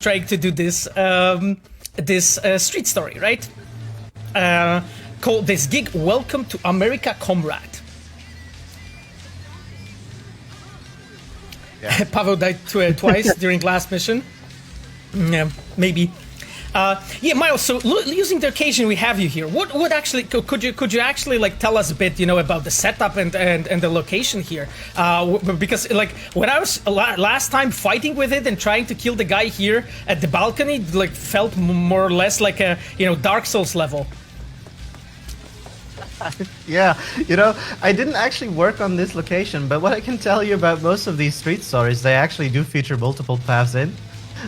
trying to do this street story, right? Called this gig "Welcome to America, Comrade." Yeah. Pavel died twice during last mission. Yeah, maybe. Yeah, Miles. So, using the occasion we have you here, what actually could you actually like tell us a bit, about the setup and the location here? Because like when I was last time fighting with it and trying to kill the guy here at the balcony, like felt more or less like a Dark Souls level. Yeah, I didn't actually work on this location, but what I can tell you about most of these street stories, they actually do feature multiple paths in.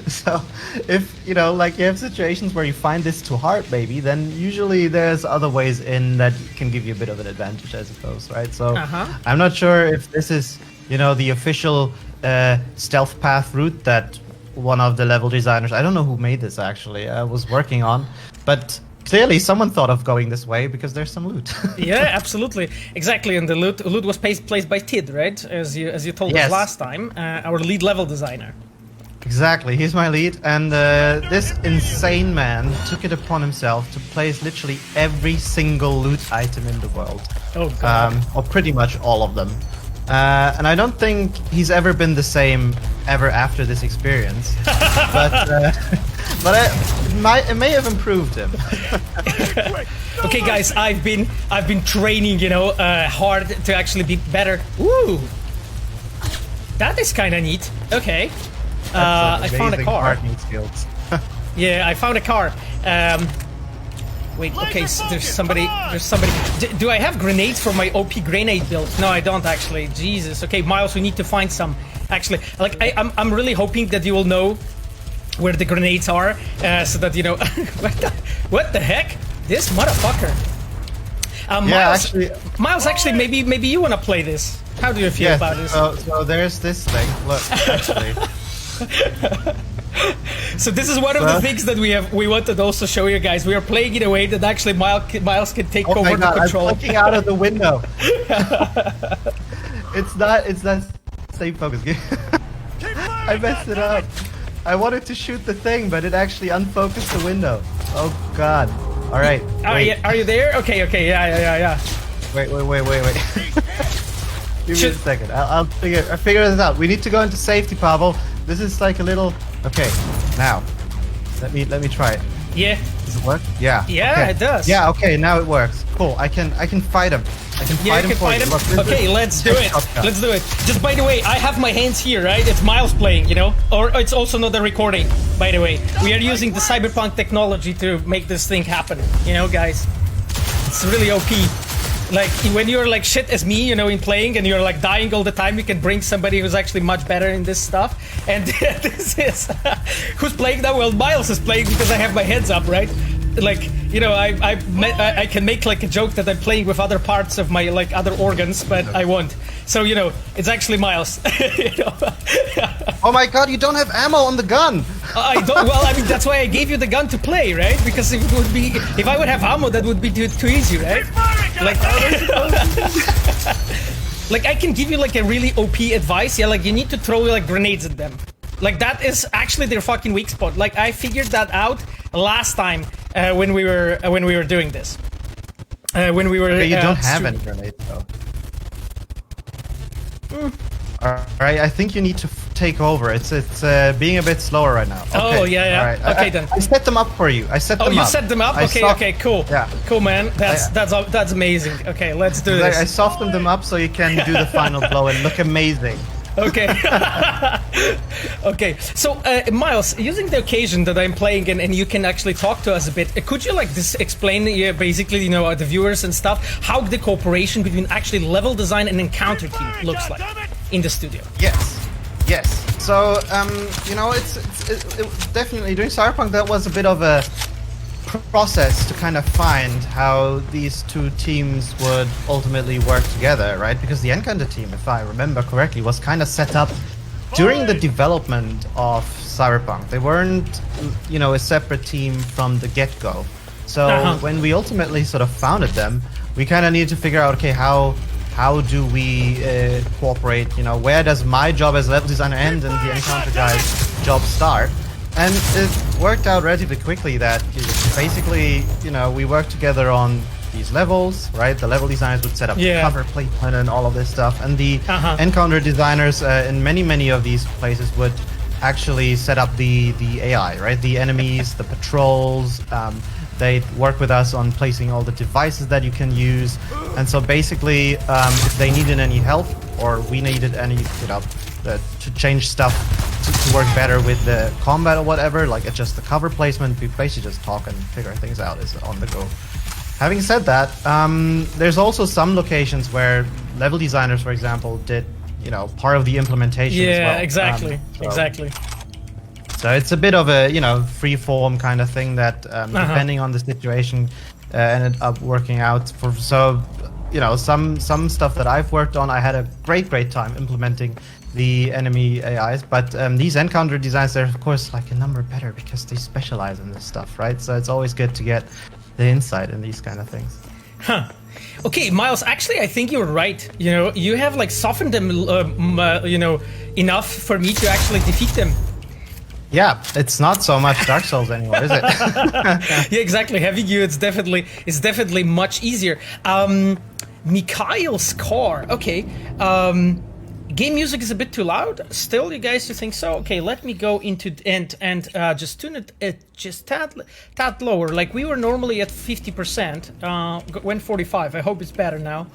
So, if, you have situations where you find this too hard, maybe, then usually there's other ways in that can give you a bit of an advantage, I suppose, right? So, I'm not sure if this is, the official stealth path route that one of the level designers, I don't know who made this actually, was working on, but clearly someone thought of going this way because there's some loot. Yeah, absolutely. Exactly, and the loot was placed by Tid, right? As you told us last time, our lead level designer. Exactly, he's my lead, and this insane man took it upon himself to place literally every single loot item in the world. Oh, God. Or pretty much all of them. And I don't think he's ever been the same ever after this experience. But it may have improved him. Okay, guys, I've been training, hard to actually be better. Ooh, that is kind of neat. Okay. I found a car. Skills. Yeah, I found a car. Wait, okay, so there's somebody. Do I have grenades for my OP grenade build? No, I don't actually. Jesus. Okay, Miles, we need to find some. Actually, like I'm really hoping that you will know where the grenades are, so that what the heck? This motherfucker. Miles, actually, maybe you want to play this. How do you feel about this? So there's this thing. Look, actually. So this is one of the things that we wanted to also show you guys. We are playing in a way that actually Miles can take over the control. I'm looking out of the window. It's not same focus game. I messed it up. I wanted to shoot the thing, but it actually unfocused the window. Oh God! All right. Are you there? Okay. Yeah. Wait. Give me a second. I'll figure this out. We need to go into safety, Pavel. This is like a little. Okay, now let me try it. Yeah. Does it work? Yeah. Yeah, okay. It does. Yeah. Okay, now it works. Cool. I can fight him. I can fight him for you. Look, okay, let's do it. Let's do it. Just by the way, I have my hands here, right? It's Miles playing, or it's also not a recording. By the way, we are using the Cyberpunk technology to make this thing happen. Guys, it's really OP. Like, when you're like shit as me, in playing, and you're like dying all the time, you can bring somebody who's actually much better in this stuff. And this is... who's playing now? Well, Miles is playing because I have my heads up, right? Like, I can make like a joke that I'm playing with other parts of my like other organs, but I won't. So, it's actually Miles. Oh my God, you don't have ammo on the gun! I don't. Well, I mean, that's why I gave you the gun to play, right? Because if I would have ammo, that would be too easy, right? Like, like I can give you like a really OP advice. Yeah, like you need to throw like grenades at them. Like that is actually their fucking weak spot. Like I figured that out last time when we were doing this. When we were. You don't have any grenades though. Alright, I think you need to take over. It's being a bit slower right now. Okay. Oh yeah. All right. Okay then. I set them up for you. I set them up. Oh, you set them up? Okay, cool. Yeah. Cool, man. That's amazing. Okay, let's do this. I softened them up so you can do the final blow and look amazing. Okay. Okay. So, Miles, using the occasion that I'm playing and you can actually talk to us a bit, could you like this explain basically, the viewers and stuff, how the cooperation between actually level design and encounter team looks like in the studio? Yes. So, it's definitely during Cyberpunk that was a bit of a process to kind of find how these two teams would ultimately work together, right? Because the Encounter team, if I remember correctly, was kind of set up during the development of Cyberpunk. They weren't, a separate team from the get-go. So when we ultimately sort of founded them, we kind of needed to figure out, okay, how do we cooperate? Where does my job as level designer end and the Encounter guy's job start? And it worked out relatively quickly that basically, we worked together on these levels, right? The level designers would set up the cover placement and all of this stuff. And the encounter designers in many of these places would actually set up the AI, right? The enemies, the patrols. They'd work with us on placing all the devices that you can use. And so basically, if they needed any help or we needed any, to change stuff to work better with the combat or whatever, like adjust the cover placement, we basically just talk and figure things out as on the go. Having said that, there's also some locations where level designers, for example, did part of the implementation as well. Exactly. Exactly. So it's a bit of a free form kind of thing that depending on the situation ended up working out for. So some stuff that I've worked on, I had a great time implementing the enemy AIs, but these encounter designs, they're of course like a number better because they specialize in this stuff, right? So it's always good to get the insight in these kind of things. Okay, Miles, actually I think you're right. You have like softened them enough for me to actually defeat them. Yeah, it's not so much Dark Souls anymore, is it? Yeah, exactly. Having you, it's definitely much easier. Mikhail's car. Okay. Game music is a bit too loud. Still, you guys, you think so? Okay, let me go into and just tune it just tad lower. Like we were normally at 50%. Went 45. I hope it's better now.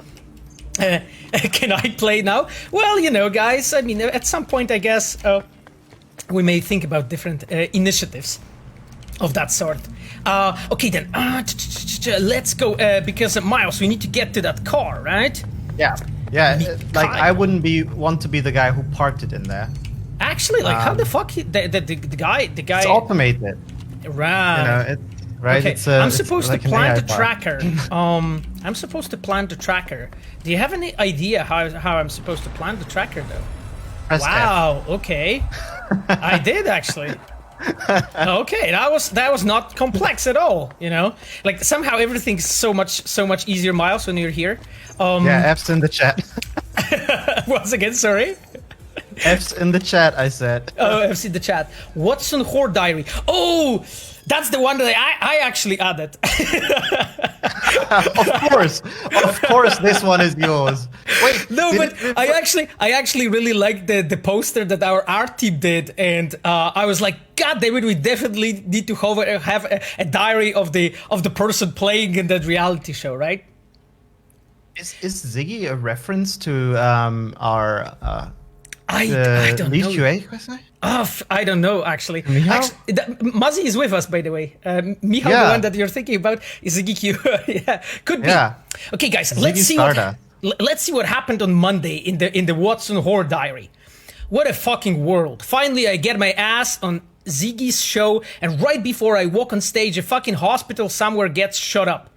Can I play now? Well, guys. I mean, at some point, I guess we may think about different initiatives of that sort. Okay, then let's go because Miles, we need to get to that car, right? Yeah, like I wouldn't want to be the guy who parked it in there. Actually, like how the fuck the guy? It's automated. Right. Right. Okay. It's I'm supposed to plant the park. tracker. I'm supposed to plant the tracker. Do you have any idea how I'm supposed to plant the tracker though? Press wow. F. Okay. I did actually. Okay, that was not complex at all. Like somehow everything's so much easier, Miles, when you're here. Yeah, F's in the chat. Once again, sorry. F's in the chat, I said. Oh, F's in the chat. Watson Horde Diary. Oh, that's the one that I actually added. Of course, this one is yours. Wait, no, but I actually really liked the poster that our art team did, and I was like, God damn it, we definitely need to have a diary of the person playing in that reality show, right? Is Ziggy a reference to our I don't know. QA question? I don't know, actually. Muzzy is with us, by the way. Michal, the one that you're thinking about, is Ziggy Q. Yeah, could be. Yeah. Okay, guys, let's see what happened on Monday in the Watson Horde Diary. What a fucking world. Finally, I get my ass on Ziggy's show, and right before I walk on stage, a fucking hospital somewhere gets shut up.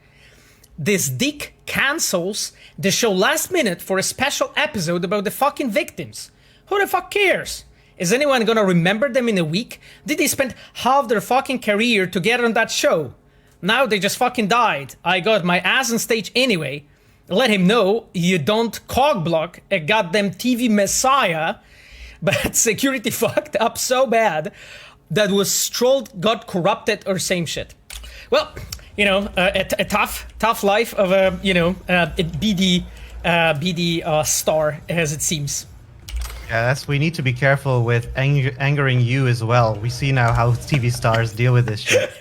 This dick cancels the show last minute for a special episode about the fucking victims. Who the fuck cares? Is anyone gonna remember them in a week? Did they spend half their fucking career together on that show? Now they just fucking died. I got my ass on stage anyway. Let him know you don't cockblock a goddamn TV messiah, but security fucked up so bad that was strolled, got corrupted, or same shit. Well, a tough life of a BD star, as it seems. Yeah, we need to be careful with angering you as well. We see now how TV stars deal with this shit.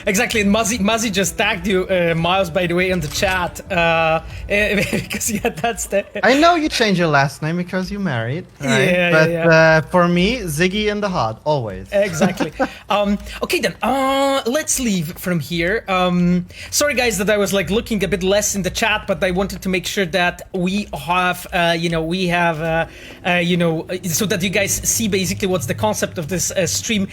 Exactly, and Muzzy just tagged you, Miles, by the way, in the chat. Because that's the. I know you changed your last name because you're married, right? But for me, Ziggy in the heart, always. Exactly. Okay then, let's leave from here. Sorry guys that I was like looking a bit less in the chat, but I wanted to make sure that we have, so that you guys see basically what's the concept of this stream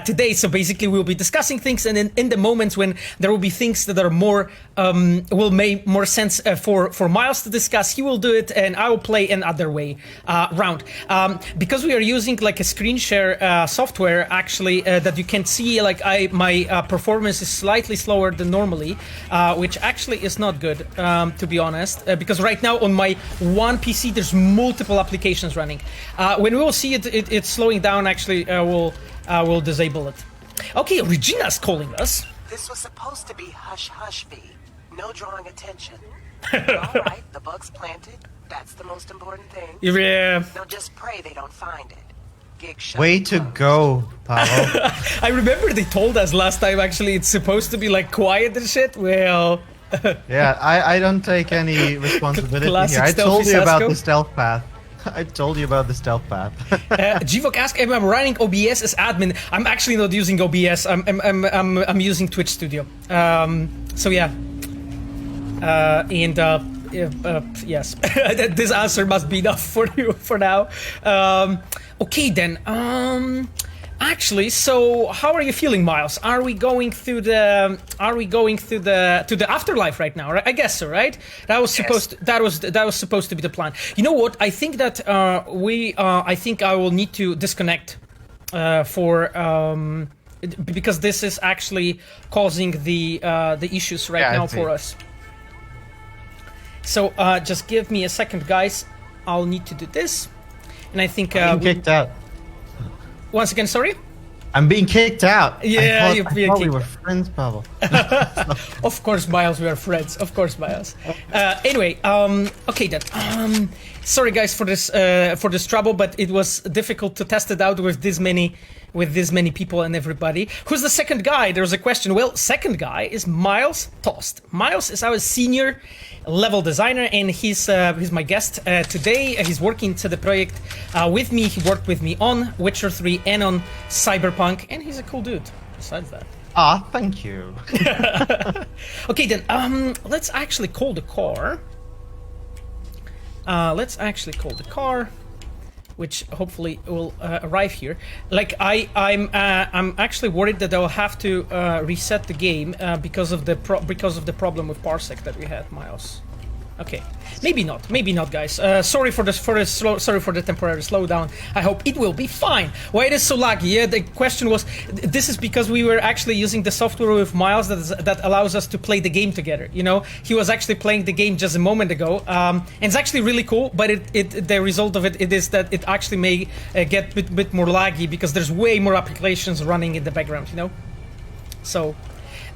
today. So basically we'll be discussing things things, and in the moments when there will be things that are more will make more sense for Miles to discuss, he will do it, and I will play an other way round. Because we are using like a screen share software, actually, that you can see, like my performance is slightly slower than normally, which actually is not good, to be honest, because right now on my one PC there's multiple applications running. When we will see it's slowing down, actually, we'll disable it. Okay, Regina's calling us. This was supposed to be hush-hush, V. No drawing attention. All right, the bug's planted. That's the most important thing. Yeah. Now just pray they don't find it. Gig shut. Way to go, Pavel. I remember they told us last time, actually, it's supposed to be like quiet and shit. Well... Yeah, I don't take any responsibility Classic here. I told you about Stealthy the stealth path. I told you about the stealth path. Gvok asked if I'm running OBS as admin. I'm actually not using OBS. I'm using Twitch Studio. So yeah. Yes, this answer must be enough for you for now. Okay then. Actually, so how are you feeling, Miles? Are we going through the to the afterlife right now? Right? I guess so, right? That was supposed to, that was supposed to be the plan. You know what? I think that I think I will need to disconnect because this is actually causing the issues right now for us. So just give me a second, guys. I'll need to do this, and I think I'm kicked out. Once again, sorry? I'm being kicked out. Yeah, I thought we were friends, Pavel. Of course, Miles, we are friends. Of course, Miles. Anyway, okay then. Sorry, guys, for this trouble, but it was difficult to test it out with this many people and everybody. Who's the second guy? There's a question. Well, second guy is Miles Tost. Miles is our senior level designer, and he's my guest today. He's working to the project with me. He worked with me on Witcher 3 and on Cyberpunk, and he's a cool dude. Besides that. Ah, thank you. Okay then. Let's actually call the car. Which hopefully will arrive here. Like I'm actually worried that I'll have to reset the game because of the problem with parsec that we had, Miles. Okay, maybe not, guys. Sorry for the temporary slowdown. I hope it will be fine. Why it is so laggy? Yeah, the question was, this is because we were actually using the software with Miles that allows us to play the game together. You know, he was actually playing the game just a moment ago, and it's actually really cool. But the result of it is that it actually may get a bit more laggy because there's way more applications running in the background. You know, so.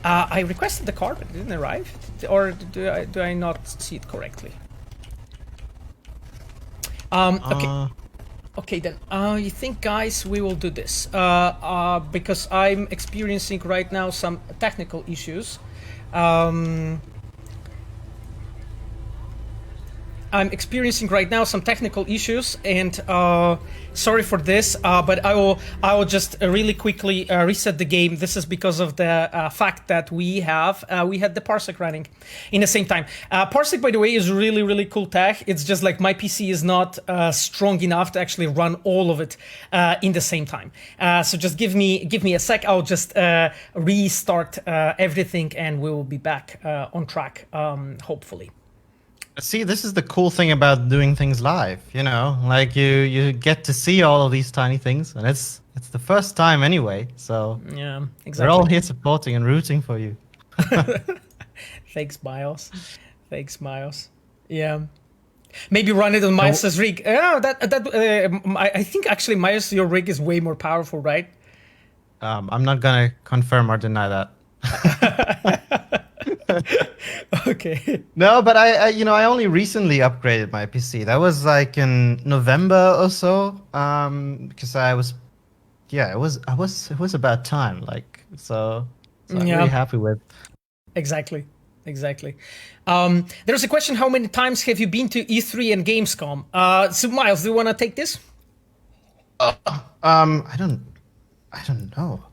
I requested the car, but it didn't arrive, or do I not see it correctly? Okay. Okay then. You think, guys, we will do this because I'm experiencing right now some technical issues. I'm experiencing right now some technical issues, and sorry for this, but I will just really quickly reset the game. This is because of the fact that we had the parsec running in the same time. Parsec, by the way, is really cool tech. It's just like my PC is not strong enough to actually run all of it in the same time. So just give me a sec. I'll just restart everything, and we will be back on track, hopefully. See, this is the cool thing about doing things live, you know, like you get to see all of these tiny things, and it's the first time anyway, so yeah, exactly. We're all here supporting and rooting for you. Thanks, Miles. Yeah, maybe run it on Miles' rig. I think actually Miles, your rig is way more powerful, right? I'm not gonna confirm or deny that. Okay. No, but I only recently upgraded my PC. That was like in November or so. Because it was about time. Like so I'm really happy with. Exactly. There's a question: how many times have you been to E3 and Gamescom? So Miles, do you want to take this? I don't know.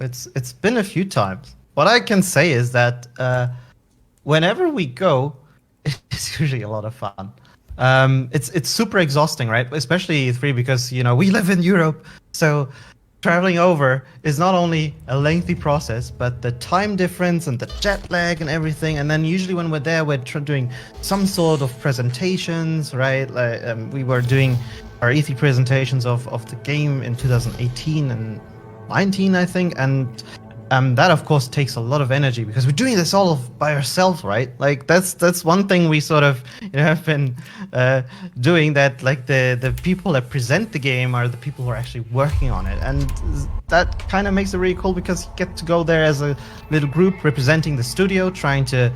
It's been a few times. What I can say is that whenever we go, it's usually a lot of fun. It's super exhausting, right? Especially E3 because we live in Europe, so traveling over is not only a lengthy process, but the time difference and the jet lag and everything. And then usually when we're there, we're doing some sort of presentations, right? Like we were doing our E3 presentations of the game in 2018 and 19, I think, and that of course takes a lot of energy because we're doing this all by ourselves, right? Like that's one thing we sort of have been doing, that like the people that present the game are the people who are actually working on it, and that kind of makes it really cool because you get to go there as a little group representing the studio, trying to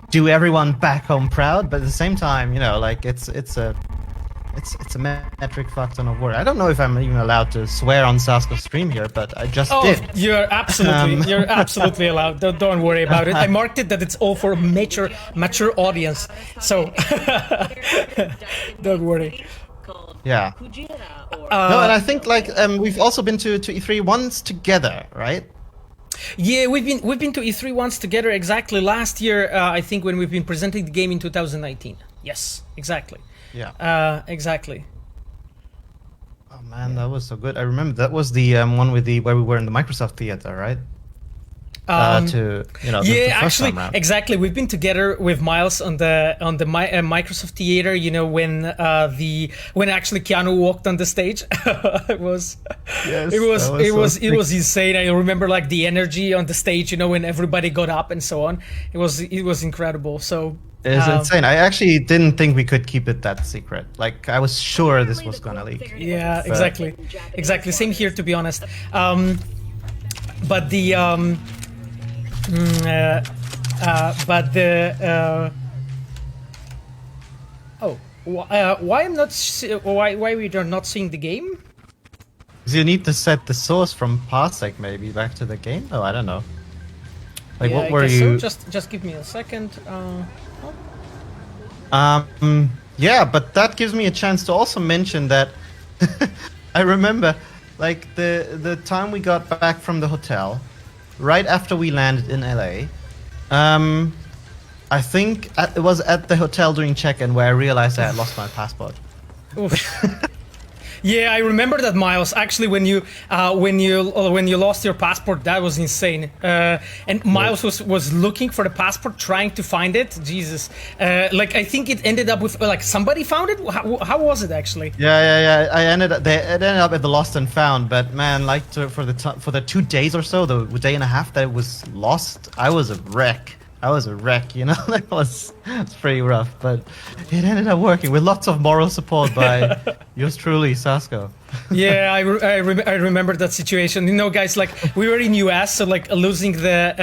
do everyone back home proud, but at the same time, like it's a metric fuck ton of work. I don't know if I'm even allowed to swear on Sasko's stream here, but I just did. You're absolutely allowed. Don't worry about it. I marked it that it's all for a mature audience, so don't worry. Yeah. No, and I think like we've also been to E3 once together, right? Yeah, we've been to E3 once together. Exactly last year, I think, when we've been presenting the game in 2019. Yes, exactly. Yeah. Exactly. Oh man, that was so good. I remember that was the one with where we were in the Microsoft Theater, right? The first time around. Exactly. We've been together with Miles on the Microsoft Theater. When actually Keanu walked on the stage, it was insane. I remember like the energy on the stage. When everybody got up and so on. It was incredible. So. It's insane. I actually didn't think we could keep it that secret. Like, I was sure this was gonna leak. Yeah, exactly. Same here, to be honest. Why we are not seeing the game? Because you need to set the source from Parsec maybe back to the game. Oh, I don't know. Like, what were you? So. Just give me a second. Yeah, but that gives me a chance to also mention that I remember, like, the time we got back from the hotel, right after we landed in LA. I think it was at the hotel during check-in where I realized I had lost my passport. Yeah, I remember that, Miles. Actually, when you lost your passport, that was insane. And Miles was looking for the passport, trying to find it. Jesus, like I think it ended up with like somebody found it. How was it actually? Yeah. It ended up at the lost and found. But man, like for the 2 days or so, the day and a half that it was lost, I was a wreck. That was pretty rough, but it ended up working with lots of moral support by yours truly, Sasko. Yeah, I remember that situation. Guys, like we were in US, so like losing the,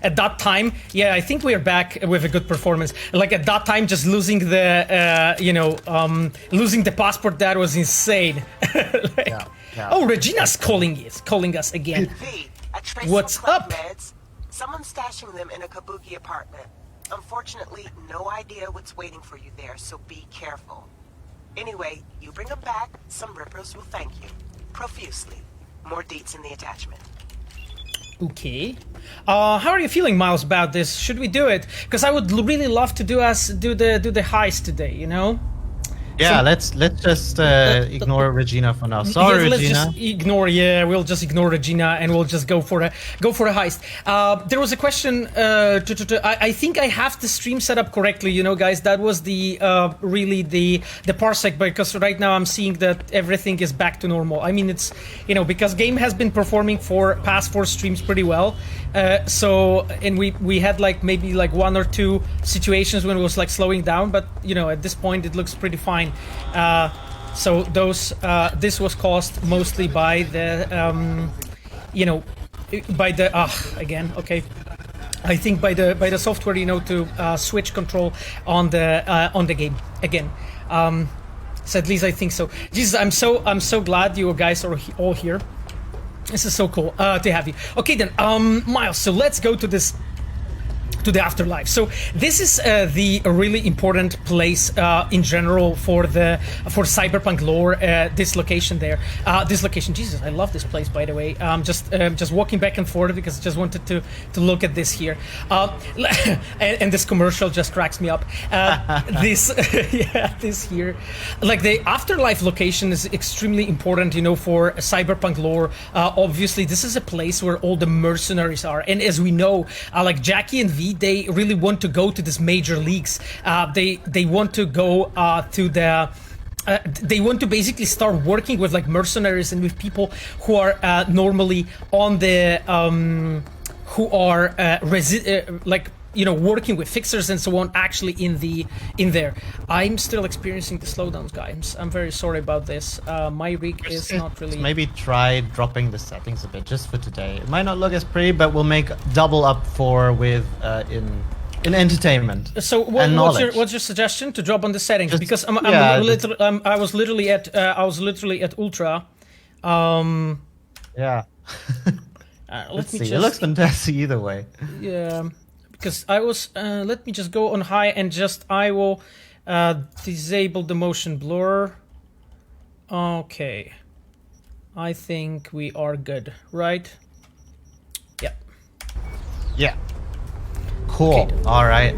at that time, yeah, I think we are back with a good performance. Like at that time, just losing the, losing the passport, that was insane. Yeah. Oh, Regina's calling us again. What's up? Meds. Someone's stashing them in a Kabuki apartment. Unfortunately, no idea what's waiting for you there, so be careful. Anyway, you bring them back, some rippers will thank you. Profusely. More deets in the attachment. Okay. How are you feeling, Miles, about this? Should we do it? Because I would really love to do the heist today, Yeah, let's just ignore Regina for now. Sorry, Regina. We'll just ignore Regina and we'll just go for a heist. There was a question. I think I have the stream set up correctly. Guys, that was the really the parsec, because right now I'm seeing that everything is back to normal. I mean, it's because game has been performing for past 4 streams pretty well. And we had like maybe like 1 or 2 situations when it was like slowing down, but at this point it looks pretty fine. So this was caused mostly by the I think by the software to switch control on the game again. So at least I think so. Jesus, I'm so glad you guys are all here. This is so cool to have you. Okay then, Miles. So let's go to this to the afterlife. So this is the really important place in general for cyberpunk lore. This location there, this location. Jesus, I love this place. By the way, just walking back and forth because I just wanted to look at this here. And this commercial just cracks me up. This yeah, this here, like the afterlife location is extremely important, you know, for cyberpunk lore. Obviously, this is a place where all the mercenaries are, and as we know, like Jackie and V, they really want to go to these major leagues. They want to go to the. They want to basically start working with like mercenaries and with people who are normally on the who are like, you know, working with fixers and so on, actually in there. I'm still experiencing the slowdowns, guys. I'm very sorry about this. My rig is not really... Maybe try dropping the settings a bit just for today. It might not look as pretty, but we'll make double up for with in entertainment. So what's your suggestion to drop on the settings? Because I was literally at ultra. Yeah. Let's see. It looks fantastic either way. Yeah. Because I was, let me just go on high and I will disable the motion blur. Okay. I think we are good, right? Yeah. Yeah. Cool. Okay. All right.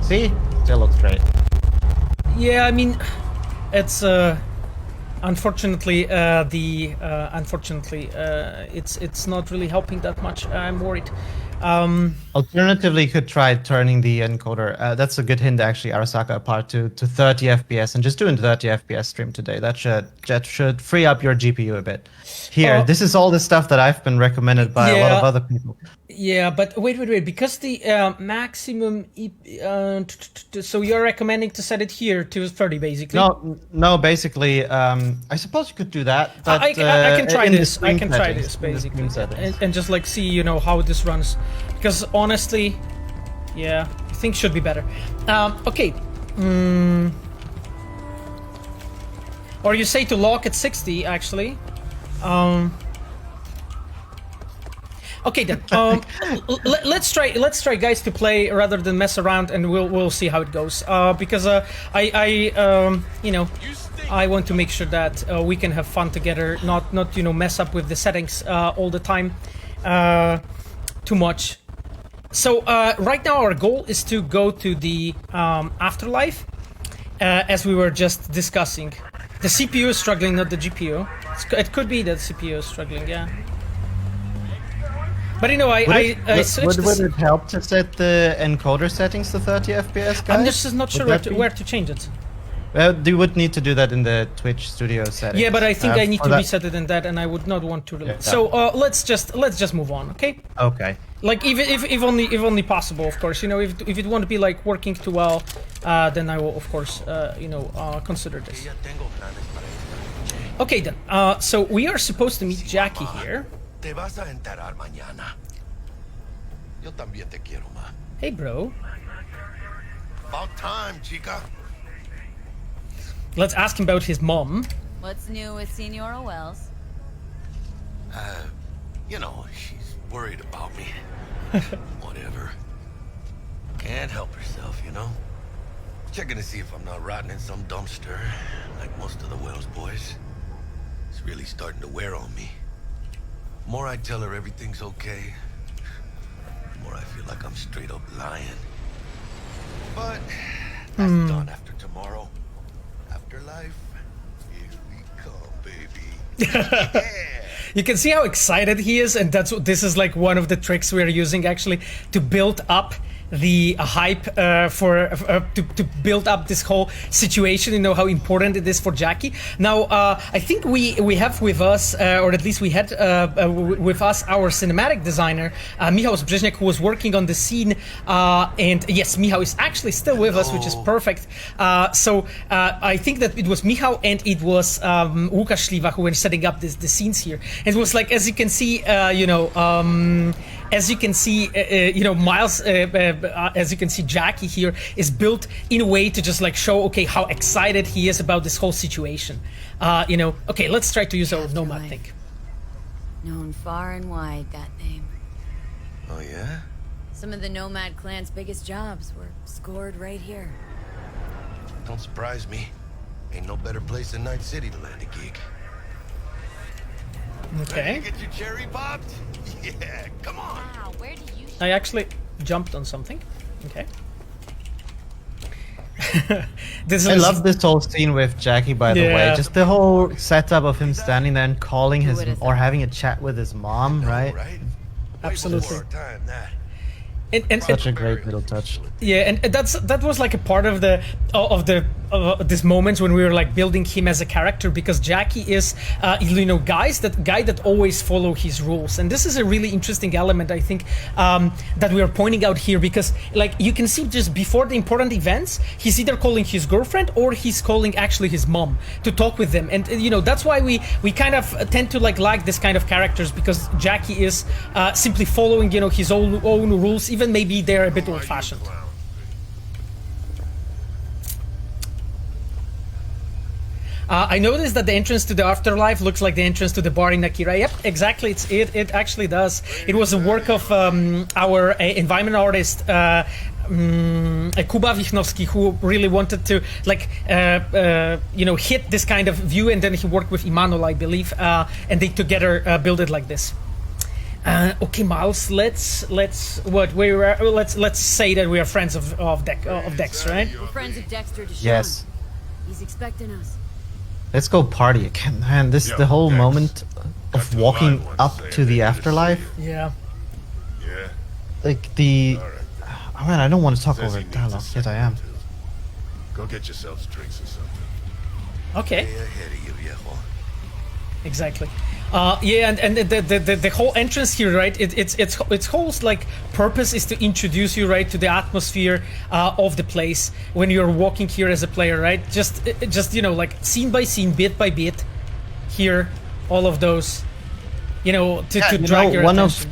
See? Still looks great. Yeah, I mean, it's, unfortunately, it's not really helping that much. I'm worried. Alternatively, you could try turning the encoder. That's a good hint, actually, Arasaka, apart to 30 FPS, and just doing 30 FPS stream today. That should free up your GPU a bit. Here, this is all the stuff that I've been recommended by a lot of other people. Yeah, but wait, because the maximum, so you're recommending to set it here to 30, basically? No, basically, I suppose you could do that. But I can try this. I can try this basically, and just like see, you know, how this runs, because honestly, yeah, things should be better. Okay. Or you say to lock at 60, actually. Okay then. Let's try, guys, to play rather than mess around, and we'll see how it goes. Because you know, I want to make sure that we can have fun together, not you know, mess up with the settings all the time too much. So right now our goal is to go to the afterlife, as we were just discussing. The CPU is struggling, not the GPU. It could be that CPU is struggling, yeah. But you know, I switched. Would it help to set the encoder settings to 30 FPS, guys? I'm just not sure where to change it. You would need to do that in the Twitch studio settings. Yeah, but I think I need to reset it in that, and I would not want to. Yeah. So let's just move on, okay? Okay. Like if only possible, of course. You know, if it won't be like working too well, then I will, of course, you know, consider this. Okay then. So we are supposed to meet Jackie here. Te vas a enterar mañana. Yo también te quiero, ma. Hey, bro. About time, chica. Let's ask him about his mom. What's new with Senora Wells? You know, she's worried about me. Whatever. Can't help herself, you know? Checking to see if I'm not rotting in some dumpster, like most of the Wells boys. It's really starting to wear on me. The more I tell her everything's okay, the more I feel like I'm straight up lying. But that's done after tomorrow. Afterlife, here we come, baby. Yeah. You can see how excited he is, and this is like one of the tricks we're using actually to build up the hype to build up this whole situation. You know how important it is for Jackie. Now I think we have with us, or at least we had with us, our cinematic designer Michał Brzeźniak, who was working on the scene, and yes, Michał is actually still with us, which is perfect. So I think that it was Michał and it was Łukasz Śliwa who were setting up the scenes here. It was like, as you can see, you know, as you can see, you know, Miles, as you can see, Jackie here is built in a way to just like show, okay, how excited he is about this whole situation. You know, okay, let's try to use our nomad thing. Known far and wide, that name. Oh, yeah? Some of the Nomad clan's biggest jobs were scored right here. Don't surprise me. Ain't no better place than Night City to land a gig. Okay. Ready to get your cherry popped? Yeah, come on. Wow, where do you... I actually jumped on something. Okay. This I is love this whole scene with Jackie, by the way. Yeah. Just the whole setup of him standing there and calling his would've or thought? having a chat with his mom, right? Right? Absolutely. Way before our time, that. and Such a great little touch. yeah, and that was like a part of this moment when we were like building him as a character, because Jackie is guy that always follow his rules, and this is a really interesting element, I think, that we are pointing out here, because like you can see just before the important events, he's either calling his girlfriend or he's calling actually his mom to talk with them, and that's why we kind of tend to like this kind of characters, because Jackie is simply following his own rules, even maybe they're a bit old-fashioned. I noticed that the entrance to the afterlife looks like the entrance to the bar in Akira. Yep, exactly. It actually does. It was a work of our environment artist Kuba Vichnowski, who really wanted to hit this kind of view, and then he worked with Imanol, I believe, and they together build it like this. Okay, Miles. Let's say that we are friends of Dex, right? We're friends of Dexter Deshawn. Yes. He's expecting us. Let's go party again, man. The whole Dex. moment of walking up to the afterlife, Yeah. Yeah. like the. All right. Oh man, I don't want to talk Says over he needs dialogue. us Yet I am. too. Go get yourselves drinks or something. Okay. Way ahead of you, viejo. Exactly. And the whole entrance here, right? Its whole like purpose is to introduce you right to the atmosphere of the place when you're walking here as a player, right? Just like scene by scene, bit by bit, here, all of those, to drag your attention.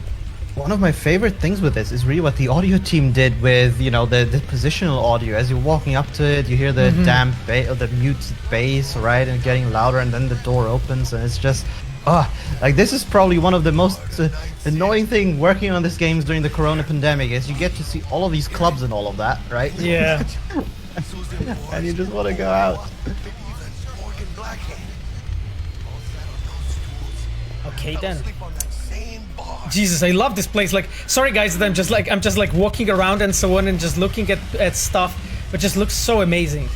One of my favorite things with this is really what the audio team did with the positional audio. As you're walking up to it, you hear the damp the muted bass, right, and getting louder, and then the door opens, and it's just this is probably one of the most annoying thing working on this games during the Corona pandemic, is you get to see all of these clubs and all of that, right? Yeah. And you just want to go out. Okay then. Jesus, I love this place. Like, sorry guys that I'm just like walking around and so on and just looking at stuff, but just looks so amazing.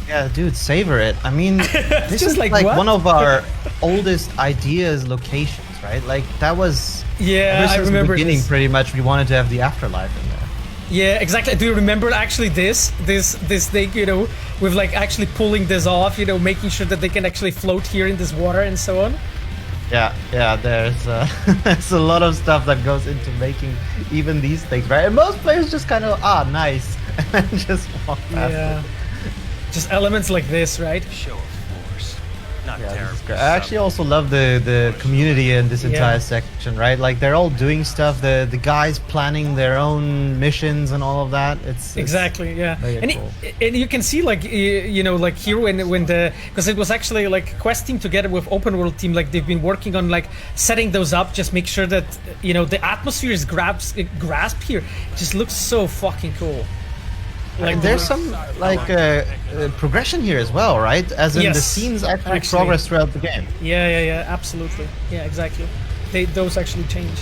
Yeah, dude, savor it. I mean, this Just is like like what? one of our oldest ideas locations, right? Like that was Yeah, ever I since remember the beginning. this. Pretty much, we wanted to have the afterlife in there. Yeah, exactly. Do you remember actually this thing, with like actually pulling this off, making sure that they can actually float here in this water and so on? Yeah, there's there's a lot of stuff that goes into making even these things, right? And most players just kind of nice, and just walk past Yeah. it. Just elements like this, right? Show of force. Not Yeah, this terrible. is great. I actually also love the community in this entire section, right? Like they're all doing stuff. The guys planning their own missions and all of that. It's Exactly, yeah. very And, cool. and you can see like like here when because it was actually like questing together with open world team, like they've been working on like setting those up, just make sure that the atmosphere is grasped here. It just looks so fucking cool. Like There's some progression here as well, right? As in the Yes, scenes actually actually. progress throughout the game. Yeah, absolutely. Yeah, exactly. Those actually change.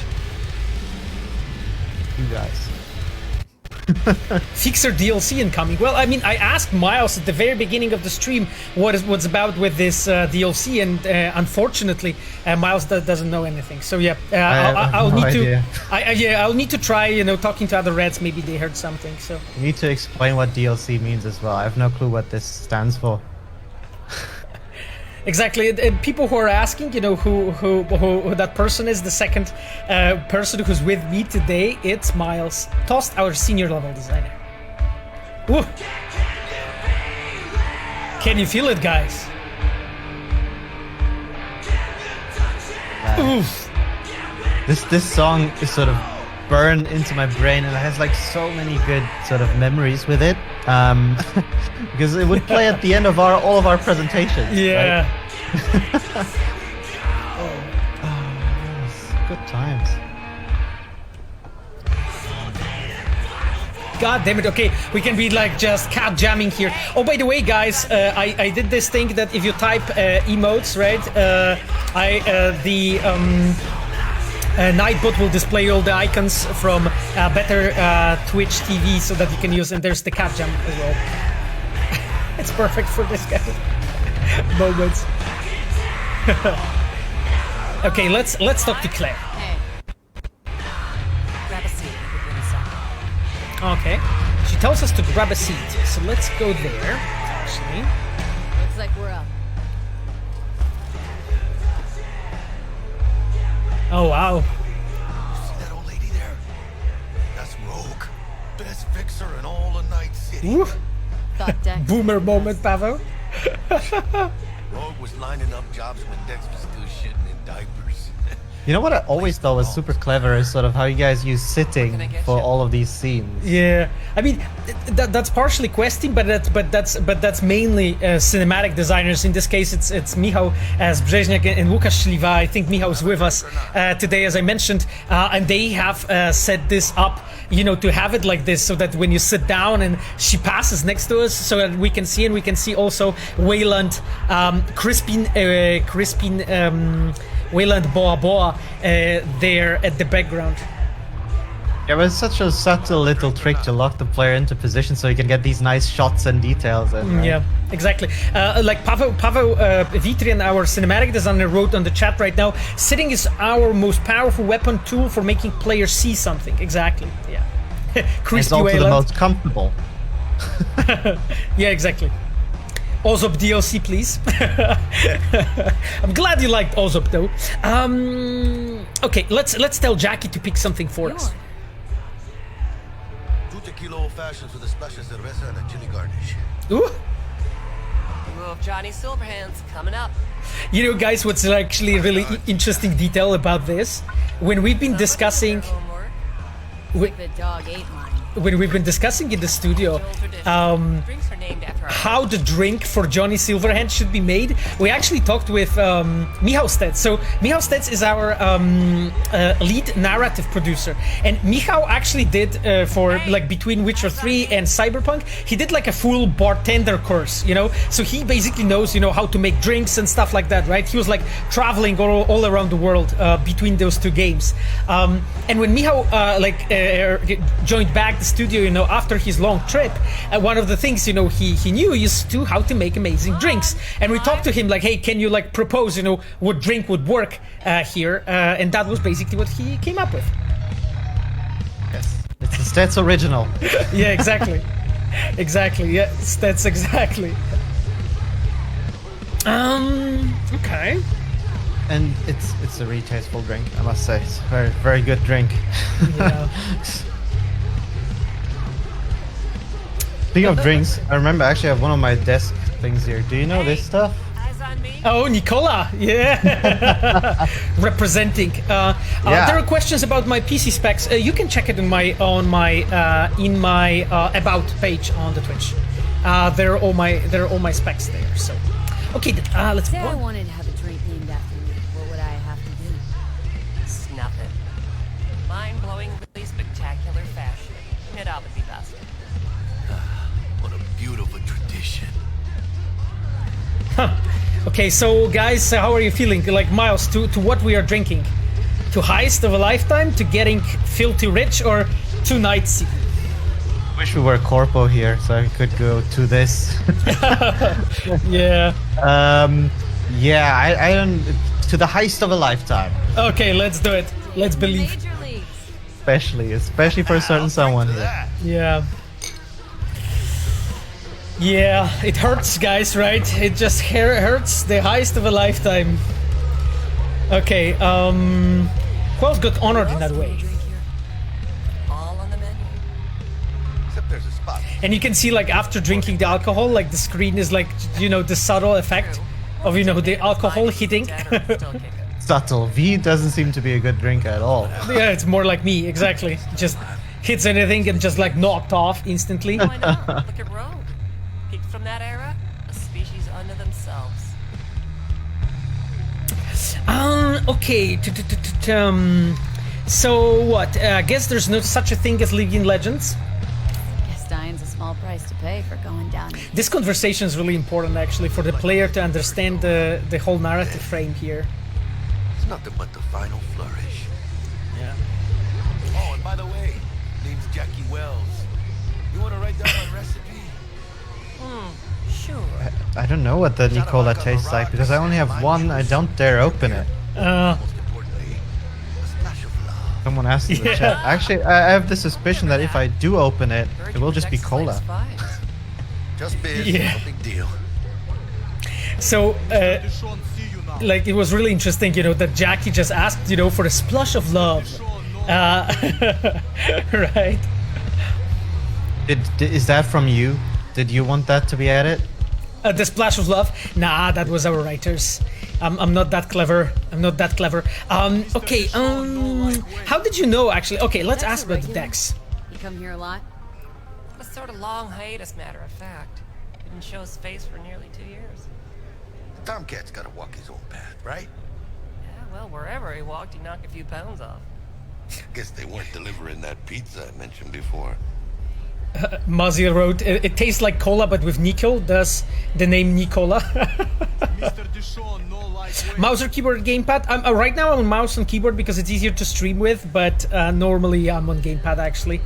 You guys. Fixer DLC incoming. Well, I mean, I asked Miles at the very beginning of the stream what's about with this DLC, and unfortunately, Miles doesn't know anything. So yeah, I'll no need idea. to. I'll need to try. Talking to other Reds, maybe they heard something. So You need to explain what DLC means as well. I have no clue what this stands for. exactly, and people who are asking, who that person is, the second person who's with me today, it's Miles Tost, our senior level designer. Ooh. Can you feel it, guys? Oof. This song is sort of burned into my brain, and it has like so many good sort of memories with it. Because it would play at the end of all of our presentations. Yeah. Right? Yes, good times. God damn it. Okay, we can be like just cat jamming here. Oh, by the way, guys, I did this thing that if you type emotes, right, Nightbot will display all the icons from better Twitch TV so that you can use, and there's the cat jam as well. It's perfect for this kind of moments. Okay, let's talk to Claire. Hey. Grab a seat. Okay, she tells us to grab a seat, so let's go there. Actually, Looks like we're up. oh wow. See that old lady there? That's Rogue. Best fixer in all of Night City. Woo. Thought Dex. Boomer moment, Pavo. Rogue was lining up jobs when Dex was still shitting in diapers. You know what I always thought was super clever is sort of how you guys use sitting for all of these scenes. Yeah, I mean that's partially questing, but that's mainly cinematic designers. In this case, it's Michał as Brzeźniak and Łukasz Śliwa. I think Michał is with us today, as I mentioned, and they have set this up, you know, to have it like this, so that when you sit down and she passes next to us, so that we can see, and we can see also Wayland, Crispin. Wayland Boa Boa there at the background. It was such a subtle little trick to lock the player into position so you can get these nice shots and details. And, Yeah, exactly. Like Pavel Vitrian, our cinematic designer, wrote on the chat right now, sitting is our most powerful weapon tool for making players see something. Exactly, yeah. It's Crispy also the Wayland. most comfortable. Yeah, exactly. Ozop DLC, please. I'm glad you liked Ozop, though. Okay, let's tell Jackie to pick something for us. 2 tequila old fashions with a splash of cerveza and a chili garnish. Ooh. Ooh, Johnny Silverhands coming up. You know, guys, what's actually a really interesting detail about this? When we've been discussing... The dog ate mine. When we've been discussing in the studio Drinks are named after our how the drink for Johnny Silverhand should be made, we actually talked with Michał Stec. So Michał Stec is our lead narrative producer, and Michał actually did for like between Witcher 3 and Cyberpunk, he did like a full bartender course, you know. So he basically knows, you know, how to make drinks and stuff like that, right? He was like traveling all around the world between those two games. And when Michał joined back the studio, you know, after his long trip, one of the things, you know, he knew is to how to make amazing drinks. And we talked to him like, hey, can you like propose, you know, what drink would work here? And that was basically what he came up with. Yes, it's a Stets original. Yeah, exactly. Exactly. Yeah, that's exactly. Okay. And it's a really tasteful drink, I must say. It's a very, very good drink. Yeah. Speaking of drinks, I remember actually I have one of my desk things here. Do you know this stuff? eyes on me. Oh, Nicola, yeah, representing. Yeah. There are questions about my PC specs. You can check it in my about page on the Twitch. There are all my specs there. So, okay, let's Say go I on. wanted to have a drink named after me. What would I have to do? Snuff it. Mind-blowingly spectacular fashion. It ought to be best. What a beautiful tradition. Okay, so guys, how are you feeling? Like Miles, to what we are drinking? To heist of a lifetime? To getting filthy rich? Or to night sea? Wish we were corpo here so I could go to this. Yeah. Yeah, I don't. To the heist of a lifetime, Okay, let's do it. Let's believe. Major leagues. especially for a certain someone here. Yeah. Yeah, it hurts, guys, right? It just hurts. The heist of a lifetime. Okay, who else got honored in that way? Drink here. All on the menu. Except there's a spot. And you can see, like, after drinking the alcohol, like, the screen is like, you know, the subtle effect of, you know, the alcohol hitting. Dead or still kicking. Subtle. V doesn't seem to be a good drinker at all. Yeah, it's more like me, exactly. Just hits anything and just, like, knocked off instantly. Why not? Look at Rogue. Peaked from that era, a species unto themselves. Okay. So what? I guess there's no such a thing as League in Legends. Price to pay for going down. This conversation is really important, actually, for the player to understand the whole narrative frame here. It's nothing but the final flourish. Yeah. Oh, and by the way, name's Jackie Wells. You want to write down my recipe? Sure. I don't know what the Nicola tastes like because I only have one. I don't dare open it. Most importantly, a splash of love. Someone asked in the chat. Actually, I have the suspicion that if I do open it, it will just be cola. Just biz, Yeah. no big deal. So, like, it was really interesting, you know, that Jackie just asked, you know, for a splash of love. Right? Is that from you? Did you want that to be added? The splash of love? Nah, that was our writers. I'm not that clever. I'm not that clever. Okay, how did you know, actually? Okay, let's ask about the decks. You come here a lot? A sort of long hiatus, matter of fact. Didn't show his face for nearly 2 years. Tomcat's gotta walk his own path, right? Yeah, well, wherever he walked, he knocked a few pounds off. Guess they weren't delivering that pizza I mentioned before. Mazir wrote, it tastes like cola but with nickel, thus the name Nicola. Mouse or keyboard gamepad? Right now I'm on mouse and keyboard because it's easier to stream with, but normally I'm on gamepad actually.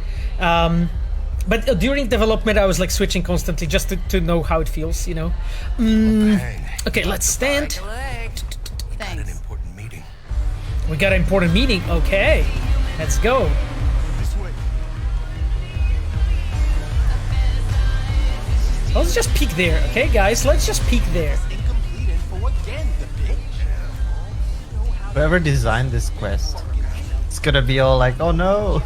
But during development I was like switching constantly just to know how it feels, you know. Okay, let's stand. Got an Thanks. important meeting. We got an important meeting, okay. Let's go. Let's just peek there, okay guys? Let's just peek there. Whoever designed this quest, it's gonna be all like, oh no.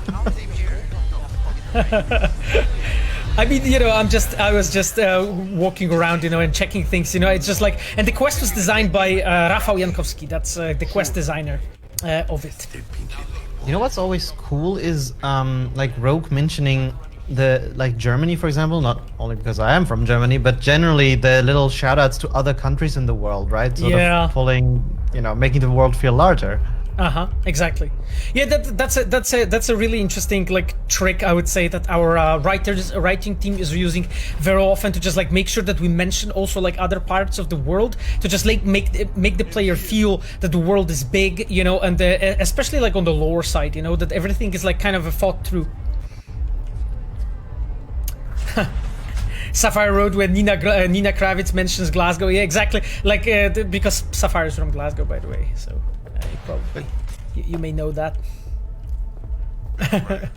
I mean, you know, I was just walking around, you know, and checking things, you know, it's just like, and the quest was designed by Rafał Jankowski, that's the quest designer of it. You know what's always cool is like Rogue mentioning the Germany, for example, not only because I am from Germany, but generally the little shout outs to other countries in the world, right? Sort of pulling, you know, making the world feel larger. Exactly. Yeah, that's a really interesting like trick, I would say, that our writing team is using very often to just like make sure that we mention also like other parts of the world to just like make the player feel that the world is big, you know, and especially like on the lower side, you know, that everything is like kind of thought through. Sapphire Road, when Nina Kravitz mentions Glasgow. Yeah, exactly. Like because Sapphire is from Glasgow, by the way. So probably you may know that. Right,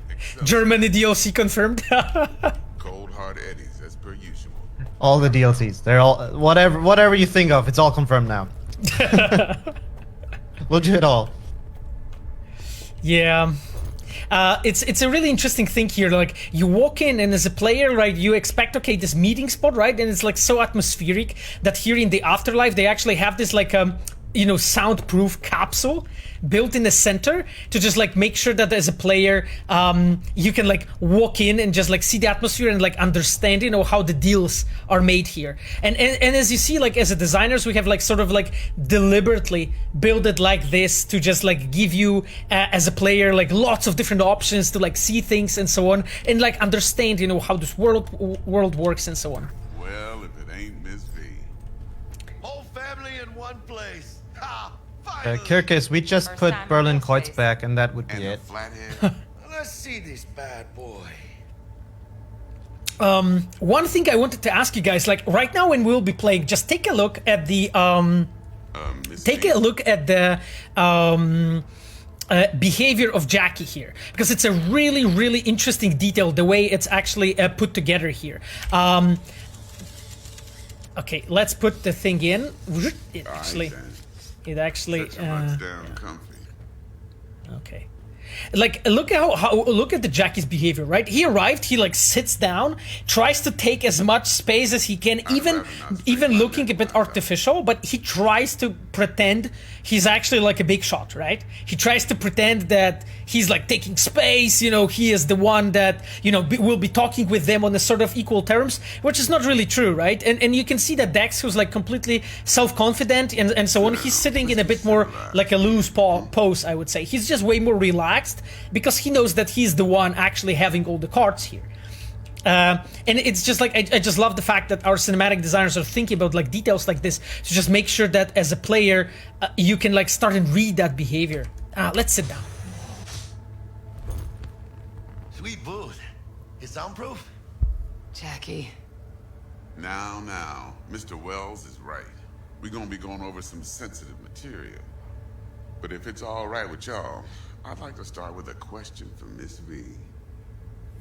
Germany DLC confirmed. Cold hard eddies as per usual. All the DLCs, they're all whatever you think of, it's all confirmed now. We'll do it all. Yeah. It's a really interesting thing here. Like you walk in and as a player, right, you expect, okay, this meeting spot, right, and it's like so atmospheric that here in the afterlife they actually have this like you know, soundproof capsule built in the center to just like make sure that as a player you can like walk in and just like see the atmosphere and like understand, you know, how the deals are made here. And as you see, like as a designers, we have like sort of like deliberately built it like this to just like give you as a player like lots of different options to like see things and so on, and like understand, you know, how this world works and so on. Well, if it ain't Miss V. Whole family in one place. Ha! Kirkis, we just put Berlin Kreuzberg and that would be And it. a flathead. Let's see this bad boy. One thing I wanted to ask you guys, like right now when we'll be playing, just take a look at the behavior of Jackie here, because it's a really, really interesting detail the way it's actually put together here. Okay, let's put the thing in. It actually. Set your butts down comfy. Okay. Like look at the Jackie's behavior, right? He arrived, he like sits down, tries to take as much space as he can, even looking a bit artificial, but he tries to pretend he's actually like a big shot, right? He tries to pretend that he's like taking space, you know, he is the one that, you know, will be talking with them on a sort of equal terms, which is not really true, right? And you can see that Dex, who's like completely self-confident and so on, he's sitting in a bit more like a loose pose, I would say. He's just way more relaxed because he knows that he's the one actually having all the cards here. And it's just like I just love the fact that our cinematic designers are thinking about like details like this to just make sure that as a player you can like start and read that behavior. Let's sit down. Sweet booth. It's soundproof? Jackie. Now, Mr. Wells is right. We're gonna be going over some sensitive material. But if it's all right with y'all, I'd like to start with a question for Miss V.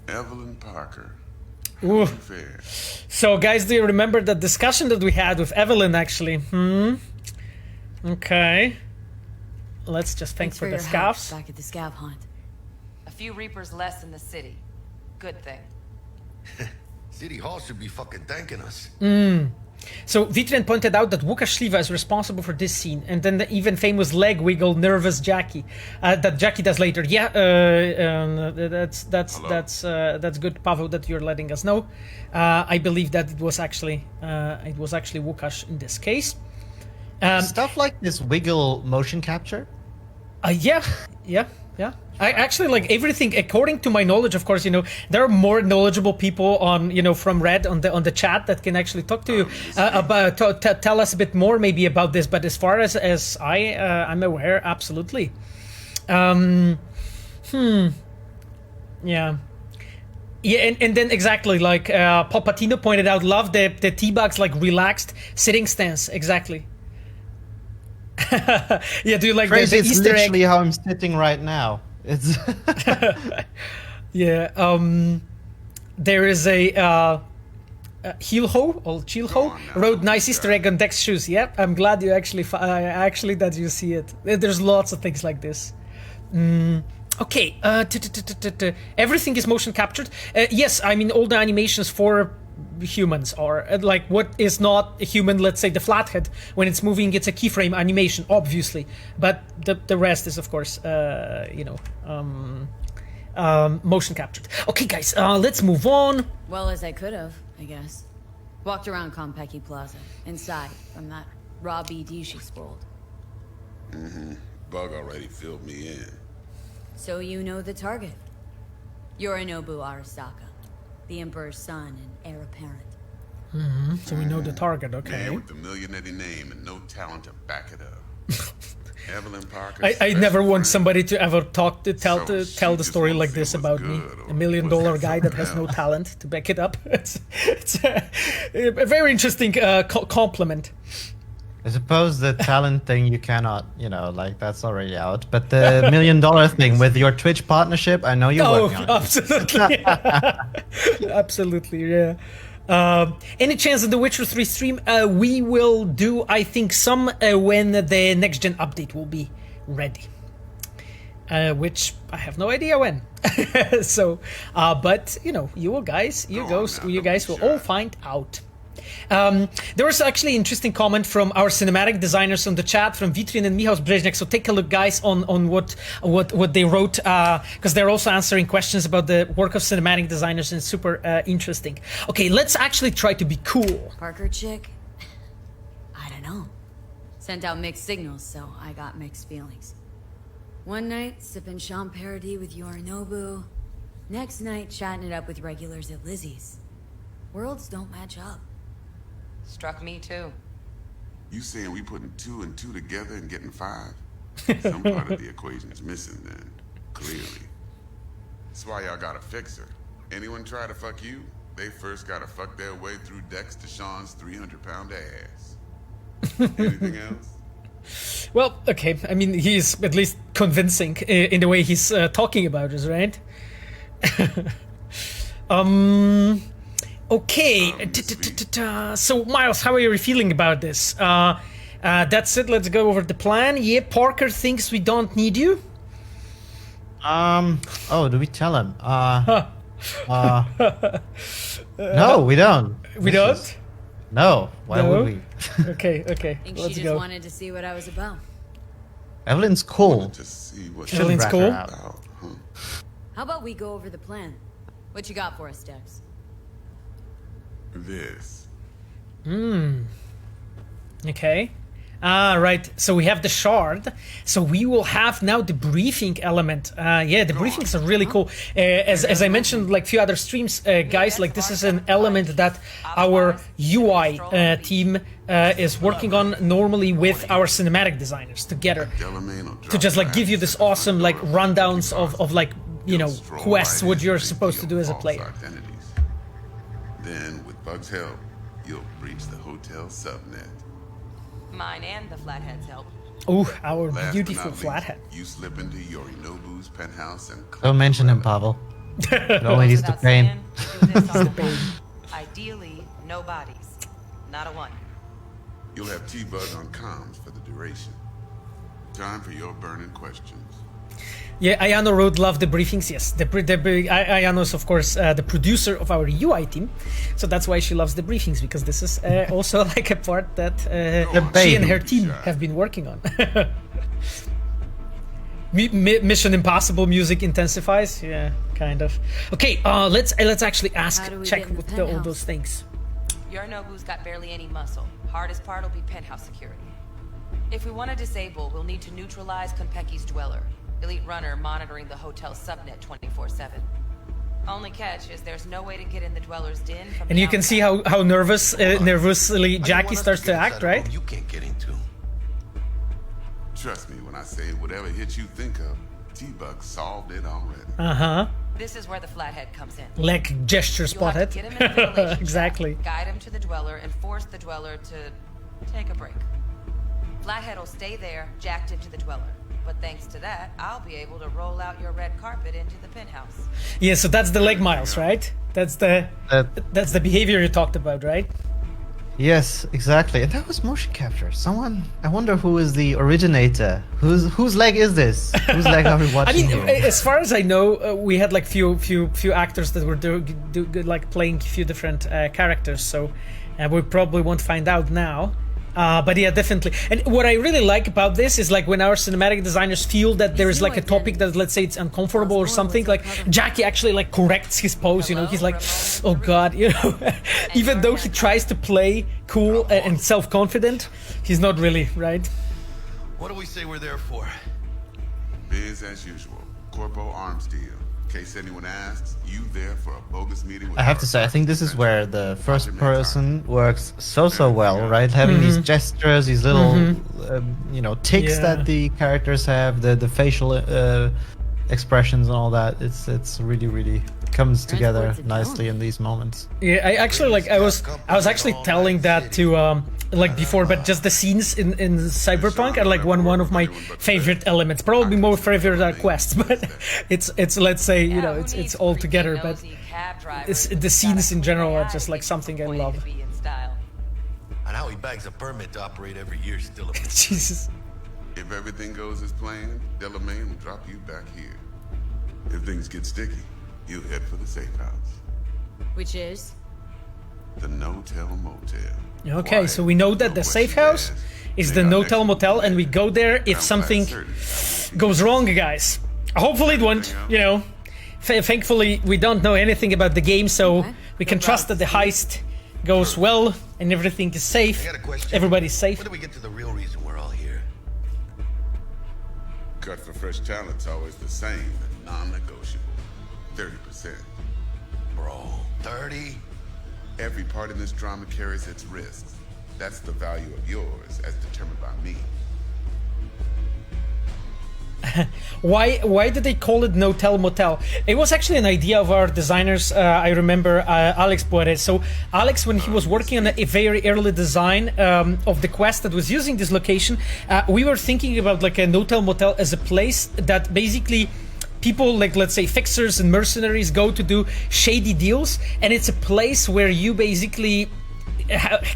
Evelyn Parker. Ooh. Fair. So guys, do you remember the discussion that we had with Evelyn actually? Okay. Let's just thank Thanks for the your help scavs. back at the scav hunt. A few Reapers less in the city. Good thing. City Hall should be fucking thanking us. So Vitrian pointed out that Łukasz Śliwa is responsible for this scene, and then the even famous leg wiggle, nervous Jackie, that Jackie does later. Yeah, that's good, Pavel, that you're letting us know. I believe that it was actually Łukasz in this case. Stuff like this wiggle motion capture. Yeah. I actually like everything. According to my knowledge, of course, there are more knowledgeable people on, from Red on the chat that can actually talk to you about tell us a bit more maybe about this. But as far as I'm aware, absolutely. Yeah. Yeah, and then exactly like Palpatino pointed out, love the T-Bug's like relaxed sitting stance. Exactly. Yeah, do you like Crazy, the it's Easter egg? literally how I'm sitting right now. It's Yeah, there is a Heel-Ho or Chill-Ho wrote nice Easter egg on Dex shoes. Yep, I'm glad you actually that you see it. There's lots of things like this. Okay, everything is motion captured. Yes, I mean all the animations for humans are like what is not a human, let's say the flathead, when it's moving it's a keyframe animation obviously, but the rest is of course motion captured. Okay guys, let's move on. Well, as I could have, I guess. Walked around Konpeki Plaza, inside from that raw BD she spoiled. Bug already filled me in. So you know the target. Yorinobu Arasaka, the Emperor's son and heir apparent. So we know the target. Okay. Man with the millionaire name and no talent to back it up. Evelyn Parker. I never want somebody to ever tell the story like this about me. $1 million guy that has no talent to back it up. It's a very interesting compliment. I suppose the talent thing you cannot, that's already out. But the $1 million thing with your Twitch partnership, I know you're working on it. Absolutely. Absolutely, yeah. Any chance of the Witcher 3 stream? We will do, I think, some when the next gen update will be ready. Which I have no idea when. So, but you guys will all find out. There was actually an interesting comment from our cinematic designers on the chat from Vitrian and Michał Brezhnek. So take a look, guys, on what they wrote, because they're also answering questions about the work of cinematic designers, and it's super interesting. Okay, let's actually try to be cool. Parker chick? I don't know. Sent out mixed signals, so I got mixed feelings. One night, sipping Sean Paradis with Yorinobu. Next night, chatting it up with regulars at Lizzie's. Worlds don't match up. Struck me too. You saying we putting 2 and 2 together and getting 5? Some part of the equation is missing then, clearly. That's why y'all gotta fix her. Anyone try to fuck you, they first gotta fuck their way through Dex Deshawn's 300-pound ass. Anything else? Well, okay. I mean, he's at least convincing in the way he's talking about us, right? Okay. So, Miles, how are you feeling about this? That's it. Let's go over the plan. Yeah, Parker thinks we don't need you. Oh, do we tell him? No, we don't. We don't? No. Why No? would we? Okay. I think Let's she just go. wanted to see what I was about. Evelyn's cool. Just see what Evelyn's she's cool? about, huh? How about we go over the plan? What you got for us, Dex? This. Okay. Ah, right. So we have the shard. So we will have now the briefing element. Yeah, the briefings are really cool. As I mentioned, like few other streams, guys, like this is an element that our UI team is working on normally with our cinematic designers together to just like give you this awesome like rundowns of like, you know, quests, what you're supposed to do as a player. Then, with Bug's help, you'll breach the hotel subnet. Mine and the Flathead's help. Oh, our Last beautiful but not Flathead. least, you slip into Yorinobu's penthouse and Don't mention him, Pavel. It only needs to Without pain. saying, do this on the Ideally, no bodies. Not a one. you'll have T-Bug on comms for the duration. Time for your burning questions. Yeah, Ayano wrote love the briefings. Yes, Ayano's of course the producer of our UI team, so that's why she loves the briefings, because this is also like a part that she and her team have been working on. Mission Impossible music intensifies. Yeah, kind of. Okay, let's actually check with all those things. Yorinobu's got barely any muscle. Hardest part will be penthouse security. If we want to disable, we'll need to neutralize Konpeki's dweller. Elite runner monitoring the hotel subnet 24/7. Only catch is there's no way to get in the dweller's den from And you can see how nervously Jackie starts to act, right? You can't get into. Trust me when I say whatever hit you think of, T-Bug solved it already. Uh-huh. This is where the Flathead comes in. Like gesture You'll have spotted. to get him in a ventilation shaft, Exactly. guide him to the dweller and force the dweller to take a break. Flathead will stay there, jacked into the dweller. But thanks to that, I'll be able to roll out your red carpet into the penthouse. Yeah, so that's the leg miles, right? That's the behavior you talked about, right? Yes, exactly. And that was motion capture. Someone, I wonder who is the originator. Whose leg is this? Whose leg are we I watching mean, here? as far as I know, we had like few actors that were like playing a few different characters, so we probably won't find out now. But yeah, definitely. And what I really like about this is like when our cinematic designers feel that there is like a topic that, let's say, it's uncomfortable or something, like Jackie actually like corrects his pose, you know, he's like, oh god, you know, even though he tries to play cool and self-confident, he's not really, right? What do we say we're there for? Biz as usual. Corpo arms deal. In case anyone asks, you there for a bogus meeting with I have to say, I think this is where the first person works so well, right? Having these gestures, these little, you know, ticks Yeah. that the characters have, the facial expressions and all that. It's really comes together Transports it nicely down. in these moments. Yeah, I actually like I was actually telling that to like before, but just the scenes in Cyberpunk are like one of my favorite elements. Probably more favorite are quests, but it's let's say, you know, it's all together. But the scenes in general are just like something I love. And how he bags a permit to operate every year is still a Jesus. If everything goes as planned, Delamain will drop you back here. If things get sticky, you'll head for the safe house. Which is? The No-Tell Motel. Okay, Quiet, so we know that no the safe questions house asked. is They the got no-tell extra motel, and we bed. go there if I'm something quite certain that goes wrong, guys. Hopefully it won't, you know. Thankfully, we don't know anything about the game, so Okay. we can trust that the heist goes well and everything is safe. I got a question. Everybody's safe. When do we get to the real reason we're all here? Cut for fresh talent's always the same and non-negotiable. 30%. Bro, 30? Every part in this drama carries its risks. That's the value of yours as determined by me. Why did they call it no-tell motel? It was actually an idea of our designers. I remember Alex Boire. So Alex, when he was working on a very early design of the quest that was using this location, we were thinking about like a no-tell motel as a place that basically people like, let's say, fixers and mercenaries go to do shady deals, and it's a place where you basically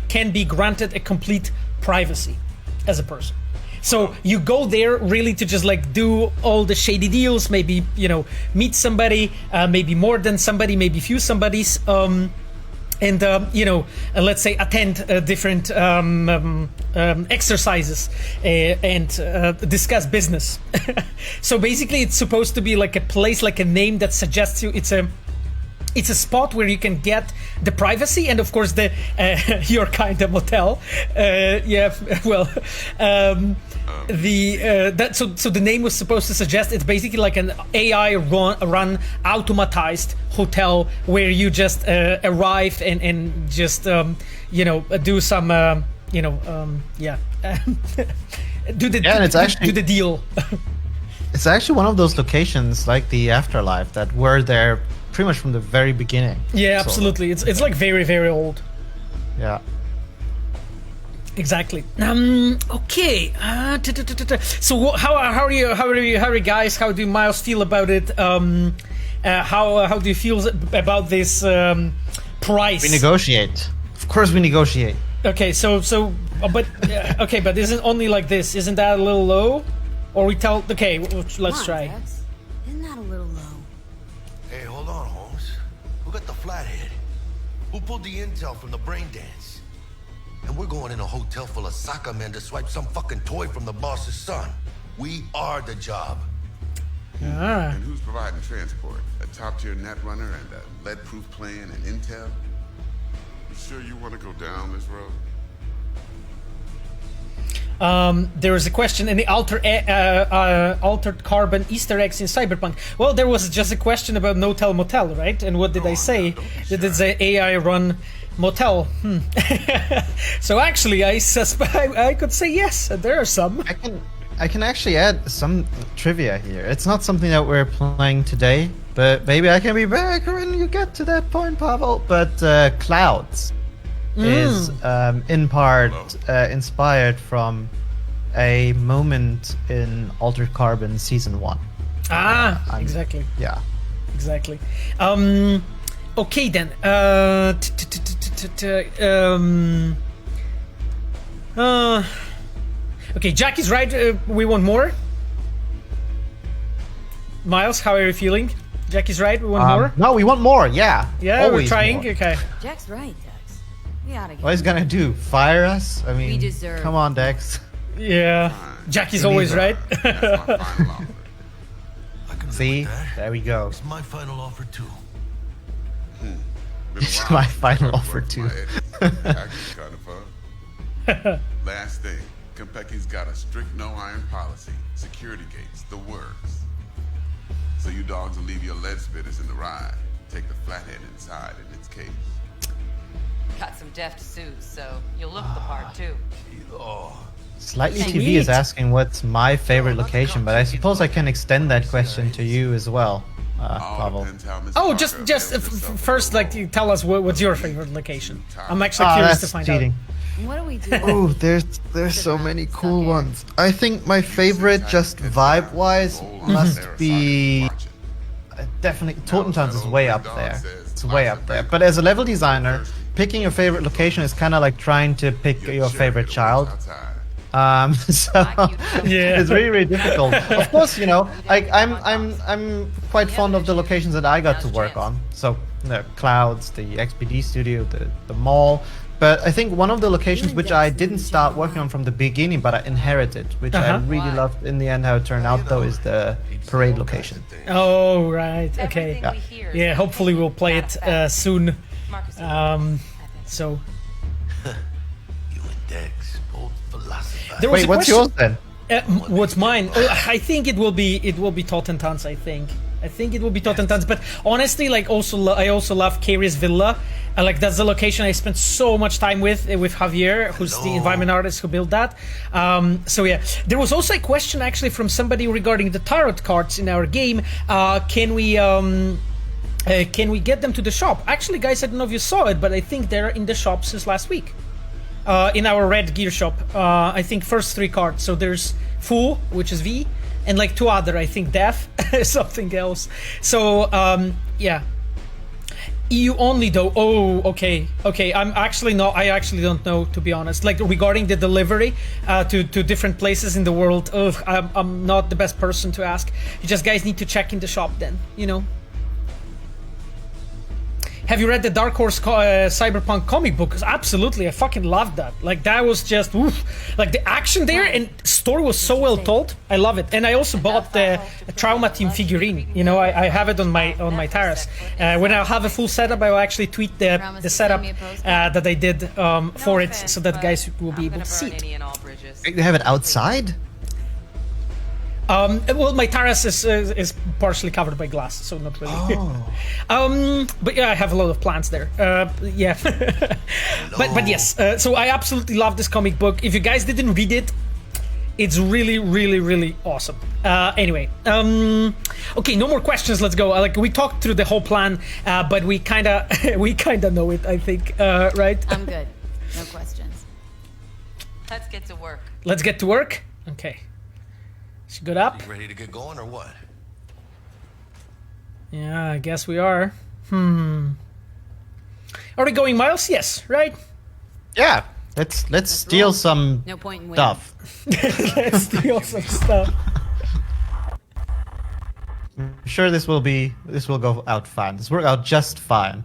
can be granted a complete privacy as a person. So you go there really to just like do all the shady deals, maybe, you know, meet somebody, maybe more than somebody, maybe few somebodies, and you know, let's say attend different exercises and discuss business. So basically it's supposed to be like a place, like a name that suggests you it's a it's a spot where you can get the privacy and of course the your kind of motel. So the name was supposed to suggest it's basically like an AI run automatized hotel where you just arrive and just do some do the deal. It's actually one of those locations like the Afterlife that were there pretty much from the very beginning. Yeah, absolutely. It's like very, very old. Yeah. Exactly. Okay. So how are you guys? How do Miles feel about it? How do you feel about this price? We negotiate. Of course, we negotiate. Okay. But isn't only like this? Isn't that a little low? Or we tell? Okay, let's try. Dex. Isn't that a little low? Hey, hold on, Holmes. Who got the flathead? Who pulled the intel from the brain dance? And we're going in a hotel full of soccer men to swipe some fucking toy from the boss's son. We are the job. And who's providing transport? A top-tier net runner and a lead-proof plan and intel? You sure you want to go down this road? There is a question in the altered carbon Easter eggs in Cyberpunk. Well, there was just a question about No-Tell Motel, right? And what did I say? Did it say AI run motel? So actually, I suspect I could say yes. There are some. I can actually add some trivia here. It's not something that we're playing today, but maybe I can be back when you get to that point, Pavel. But Clouds is in part inspired from a moment in Altered Carbon Season 1. Exactly. Yeah. Exactly. Okay then. Okay, Jack is right. We want more. Miles, how are you feeling? Jack is right. We want more. No, we want more. Yeah. Yeah, always we're trying. more. Okay. Jack's right, Dex. We gotta get. What he's gonna do? Fire us? I mean, deserve come on, Dex. Yeah. Jack is always right. That's my final offer. I can live See, with that. there we go. It's my final offer too. Been a It's while my since final I offer worked too. my edits. Actually, kind of fun. Last thing, Konpeki's got a strict no-iron policy. Security gates, the works. So you dogs will leave your lead spitters in the ride. Take the flathead inside in its case. Got some deft suits, so you'll look the part too. Slightly Sweet. TV is asking what's my favorite location, but I suppose I can extend that question to you as well, All Pavel. depends how Mr. Oh, Parker just avails himself of first, the like, role. you tell us what's your favorite location. I'm actually Ah, curious to that's find cheating. What do we do? Oh, there's so many cool ones. I think my favorite, just vibe-wise, must be definitely Totentanz is way up there. It's way up there. But as a level designer, picking your favorite location is kind of like trying to pick your favorite child. So Yeah. it's really, really difficult. Of course, you know, I'm quite fond of the locations that I got to work on. So the Clouds, the XPD studio, the mall. But I think one of the locations which I didn't start working on from the beginning, but I inherited, which I really loved in the end how it turned out though, is the parade location. Oh, right. Okay. Everything we hear is Yeah, hopefully we'll play it soon. Marcus, So You and Dex, both philosophizers. there was Wait, a what's question. yours then? What's mine? I think it will be Totentanz. I think it will be Totentanz. But honestly, like I also love Carrie's Villa. Like that's the location I spent so much time with Javier, who's the environment artist who built that. So yeah, there was also a question actually from somebody regarding the tarot cards in our game. Can we get them to the shop? Actually, guys, I don't know if you saw it, but I think they're in the shop since last week. In our red gear shop, I think first 3 cards. So there's Fool, which is V, and like 2 other, I think Death, something else. So yeah, EU only though. Oh, okay. I actually don't know, to be honest. Like regarding the delivery to different places in the world. I'm not the best person to ask. You just guys need to check in the shop then. You know. have you read the Dark Horse Cyberpunk comic book? Absolutely, I fucking loved that. Like that was just oof. Like the action there and story was so well told. I love it. And I also bought the Trauma Team figurine. You know, I have it on my terrace. When I have a full setup, I will actually tweet the setup that I did for it, so that guys will be able to see it. You have it outside? Well, my terrace is partially covered by glass, so not really. Oh. But yeah, I have a lot of plants there. Yeah. but yes, so I absolutely love this comic book. If you guys didn't read it, it's really, really, really awesome. Anyway, okay, no more questions. Let's go. Like we talked through the whole plan, but we kinda know it. I think, right? I'm good. No questions. Let's get to work. Let's get to work. Okay. She good up? You ready to get going or what? Yeah, I guess we are. Are we going, Miles? Yes, right? Yeah. Let's steal some No point in waiting. stuff. Let's steal some stuff. I'm sure this will go out fine. This worked out just fine.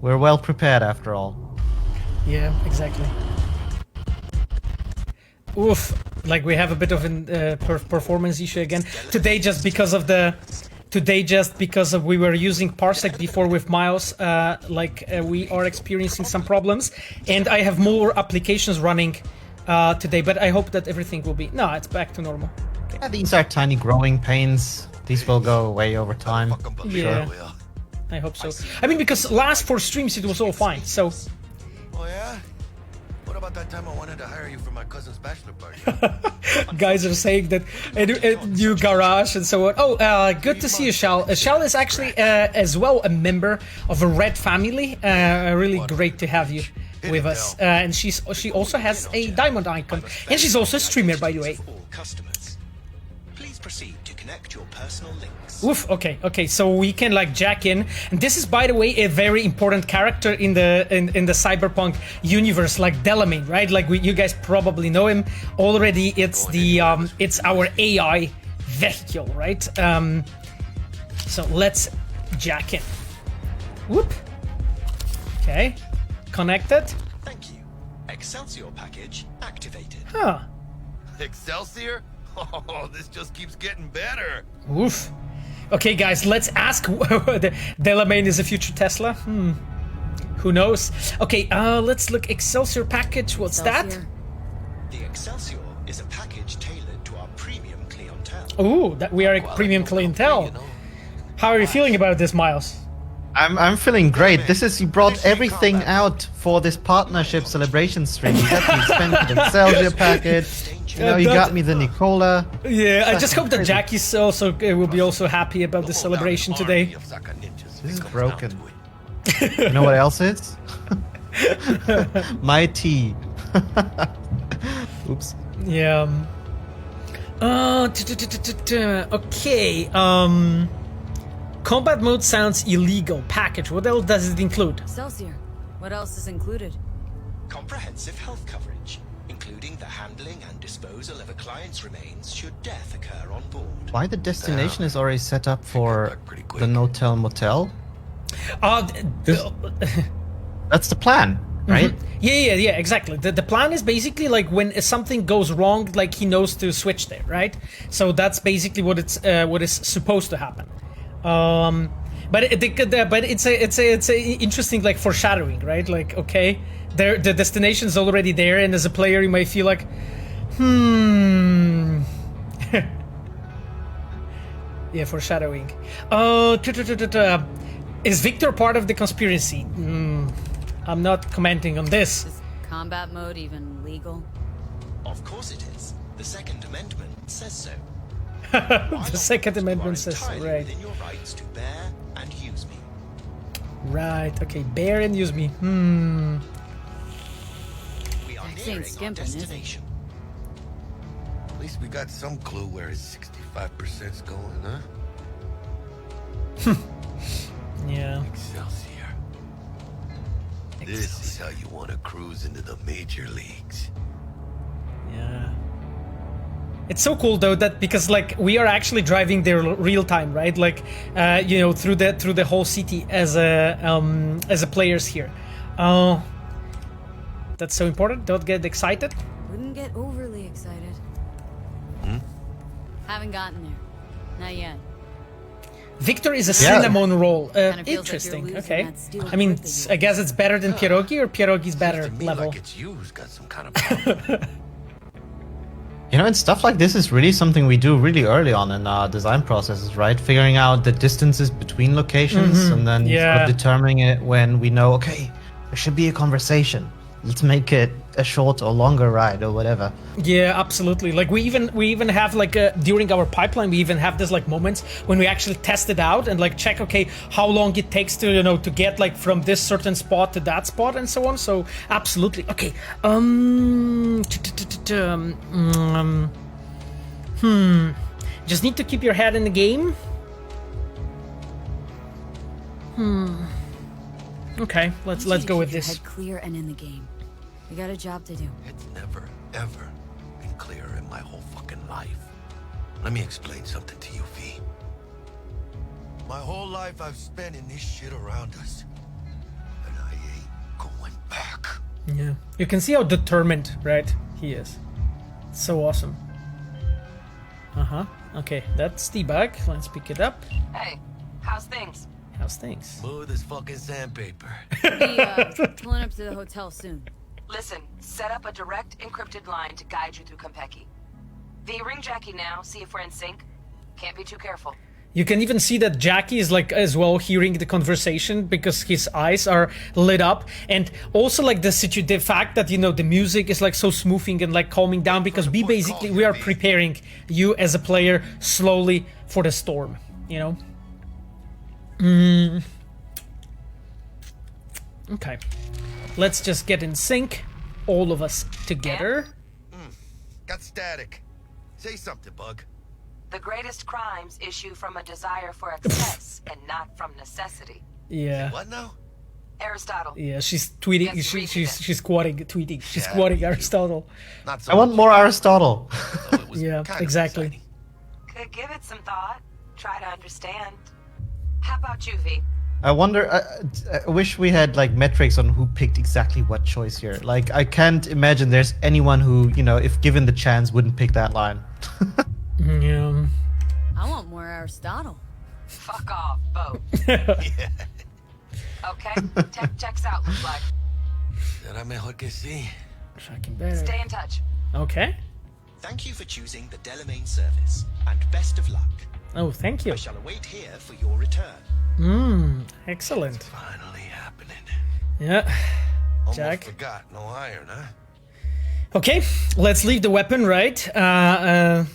We're well prepared after all. Yeah, exactly. Oof, like we have a bit of a performance issue again today, just because of we were using Parsec before with Miles. We are experiencing some problems, and I have more applications running today. But I hope that everything will be. No, it's back to normal. Okay. Yeah, these are tiny growing pains. These will go away over time. Yeah, I hope so. I mean, because last 4 streams it was all fine. So. Oh yeah. What about that time I wanted to hire you for my cousin's bachelor party? Guys are saying that a new garage and so on. Oh, good to see you, Shal. Shal is actually as well a member of a Red family. Really great to have you with us. And she also has a diamond icon, and she's also a streamer, by the way. All customers, please proceed to connect your personal links. Oof. Okay. So we can like jack in, and this is, by the way, a very important character in the Cyberpunk universe, like Delamain, right? Like you guys probably know him already. It's it's our AI vehicle, right? So let's jack in. Whoop. Okay. Connected. Thank you. Excelsior package activated. Huh. Excelsior? Oh, this just keeps getting better. Oof. Okay, guys, let's ask whether Delamain is a future Tesla. Who knows? Okay, let's look. Excelsior package. What's Excelsior. The Excelsior is a package tailored to our premium clientele. that? Ooh, that we are a premium clientele. How are you feeling about this, Miles? I'm feeling great. You brought everything out for this partnership celebration stream. You got the expensive Excelsior package. You know, you got me the Nicola. Yeah, I just hope that Jackie's also will be also happy about the celebration today. This is broken. You know what else is? My tea. Oops. Yeah. Okay. Combat mode sounds illegal. Package. What else does it include? Excelsior. What else is included? Comprehensive health coverage, including the handling and disposal of a client's remains should death occur on board. Why the destination is already set up for the No-Tell Motel? That's the plan, right? Yeah, exactly. The plan is basically like when something goes wrong, like he knows to switch there, right? So that's basically what is supposed to happen. But it's a interesting like foreshadowing, right? Like, okay, the destination is already there, and as a player, you might feel like, yeah, foreshadowing. Is Victor part of the conspiracy? I'm not commenting on this. Is combat mode even legal? Of course it is. The Second Amendment says so. The Second Amendment says so, right? Within your rights to bear and use me. Right. Okay. Bear and use me. We are Ain't nearing our skimping, is it? destination. At least we got some clue where his 65%'s going, huh? Yeah. Excelsior. This is how you want to cruise into the major leagues. Yeah. It's so cool though that because like we are actually driving there real time, right? Like you know, through the whole city as a players here. That's so important. Don't get excited. Wouldn't get overly excited. Haven't gotten there. Not yet. Victor is a Yeah. cinnamon roll. Kinda feels like you're Interesting. losing Okay. that steel I mean, grip that I guess it's better than pierogi, or pierogi's better Seems to me level. like it's you who's got some kind of problem. You know, and stuff like this is really something we do really early on in our design processes, right? Figuring out the distances between locations and then sort Yeah. of determining it when we know, okay, there should be a conversation. Let's make it a short or longer ride or whatever. Yeah, absolutely. Like we even have like during our pipeline, we even have this like moments when we actually test it out and like check, okay, how long it takes to, you know, to get like from this certain spot to that spot and so on. So absolutely. Okay. Just need to keep your head in the game. Okay, let's go with Keep your this. head clear and in the game. We got a job to do. It's never, ever been clearer in my whole fucking life. Let me explain something to you, V. My whole life I've spent in this shit around us. And I ain't going back. Yeah, you can see how determined, right, he is. So awesome. Okay, that's the bag. Let's pick it up. Hey, how's things? How's things? Smooth as fucking sandpaper. Be pulling up to the hotel soon. Listen, set up a direct encrypted line to guide you through Konpeki. V, ring Jackie now, see if we're in sync. Can't be too careful. You can even see that Jackie is like as well hearing the conversation because his eyes are lit up, and also like the fact that, you know, the music is like so smoothing and like calming down because we are preparing you as a player slowly for the storm, you know. Okay, let's just get in sync, all of us together. Got static. Say something, Bug. The greatest crimes issue from a desire for excess and not from necessity. Yeah. What now? Aristotle. Yeah, she's tweeting. Yes, She's quoting, tweeting. She's Yeah, quoting me too. Aristotle. Not so I want much. more Aristotle. So it was Yeah, kind of exactly. exciting. Could give it some thought. Try to understand. How about you, V? I wonder. I wish we had like metrics on who picked exactly what choice here. Like, I can't imagine there's anyone who, you know, if given the chance, wouldn't pick that line. Yeah. I want more Aristotle. Fuck off, Bo. Yeah. Okay? Tech checks out, looks like. Será mejor que sí. Fucking better. Stay in touch. Okay. Thank you for choosing the Delamain service, and best of luck. Oh, thank you. I shall await here for your return. Excellent. Finally happening. Yeah. Almost Jack. forgot. No iron, huh? Okay, let's leave the weapon, right? And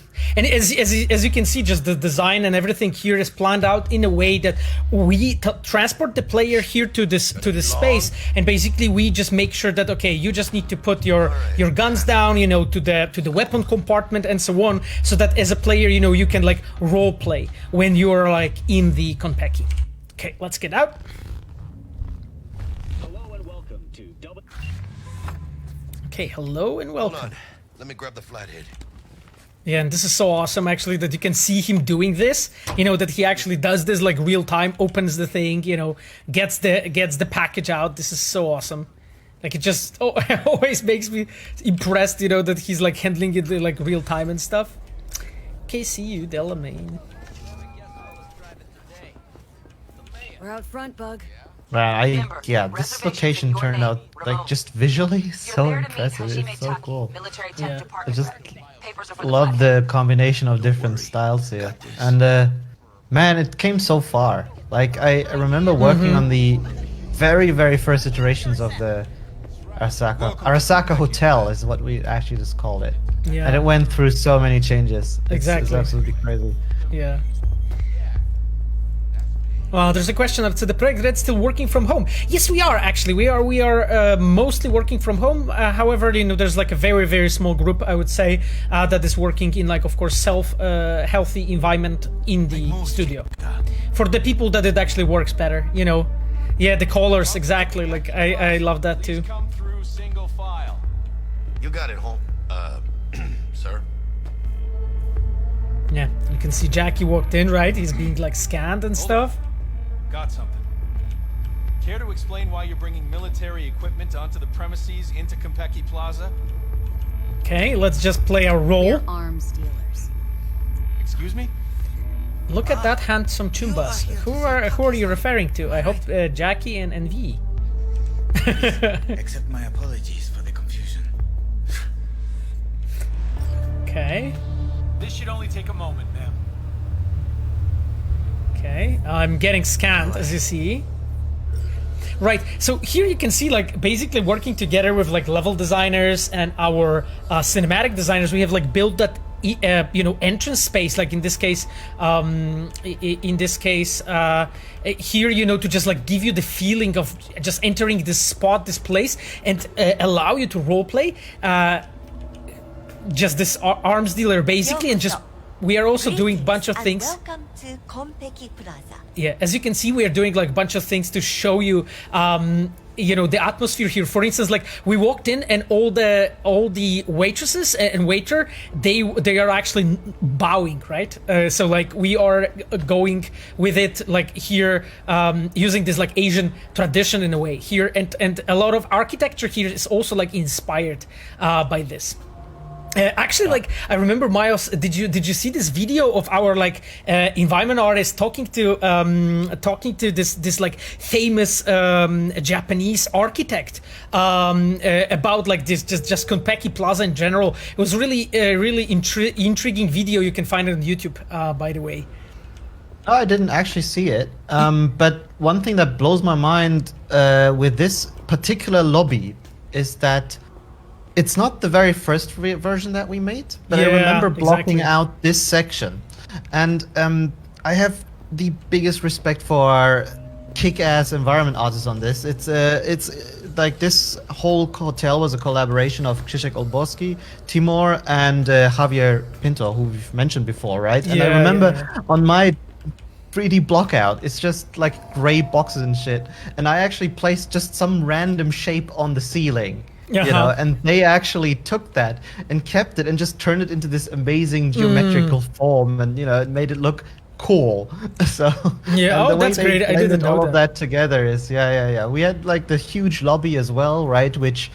as you can see, just the design and everything here is planned out in a way that we transport the player here to this space, and basically we just make sure that, okay, you just need to put your guns down, you know, to the weapon compartment and so on, so that as a player, you know, you can like role play when you're like in the Konpeki. Okay, let's get out. Hello and welcome to Double. Okay, hello and Hold welcome. on. Let me grab the flathead. Yeah, and this is so awesome actually that you can see him doing this. You know, that he actually does this like real time, opens the thing, you know, gets the package out. This is so awesome. Like it just always makes me impressed, you know, that he's like handling it like real time and stuff. Okay, see you, Delamain. We're out front, Bug. Man, Remember, yeah, this reservations location in your turned name, out like Ramon. just visually You're so there to meet impressive. Hajime It's so Taki, cool. Military Tech Yeah. Department. I just Papers are for the love flight. the combination of different styles here, and man, it came so far. Like I remember working on the very first iterations of the Arasaka Hotel is what we actually just called it. Yeah. And it went through so many changes. It's Exactly. absolutely crazy. Yeah. Well, there's a question up to the project that's still working from home. Yes, we are actually. We are mostly working from home. However, you know, there's like a very small group, I would say, that is working in like, of course, healthy environment in the studio. For the people that it actually works better, you know. Yeah, the callers, exactly. Like I love that too. Come through, single file. You got it, home. Sir. can see Jackie walked in, right? He's being like scanned and stuff. Got something. Care to explain why you're bringing military equipment onto the premises into Konpeki Plaza? Okay, let's just play our role. We're arms dealers. Excuse me? Look at that handsome Chumbas. Who are you referring to? I hope Jackie and V. Accept my apologies for the confusion. Okay. This should only take a moment, ma'am. Okay, I'm getting scanned, as you see. Right, so here you can see, like, basically working together with, like, level designers and our cinematic designers, we have, like, built that, you know, entrance space, like, in this case, here, you know, to just, like, give you the feeling of just entering this spot, this place, and allow you to roleplay, just this arms dealer, basically, and just... We are also doing a bunch of things. Welcome to Konpeki Plaza. Yeah, as you can see, we are doing like a bunch of things to show you, you know, the atmosphere here. For instance, like we walked in and all the waitresses and waiter, they are actually bowing, right? So like we are going with it like here, using this like Asian tradition in a way here, and a lot of architecture here is also like inspired by this. Actually, like I remember, Miles, did you see this video of our like environment artist talking to this like famous Japanese architect about like this just Konpeki Plaza in general? It was really intriguing video. You can find it on YouTube, by the way. No, I didn't actually see it. But one thing that blows my mind with this particular lobby is that it's not the very first version that we made, but I remember blocking out this section. And I have the biggest respect for our kick-ass environment artists on this. It's like this whole hotel was a collaboration of Krzysztof Olbowski, Timur, and Javier Pinto, who we've mentioned before, right? And I remember on my 3D block out, it's just like gray boxes and shit. And I actually placed just some random shape on the ceiling. You know, and they actually took that and kept it and just turned it into this amazing geometrical form, and you know, it made it look cool. So yeah, that's great. I didn't know all of that together is we had like the huge lobby as well, right, which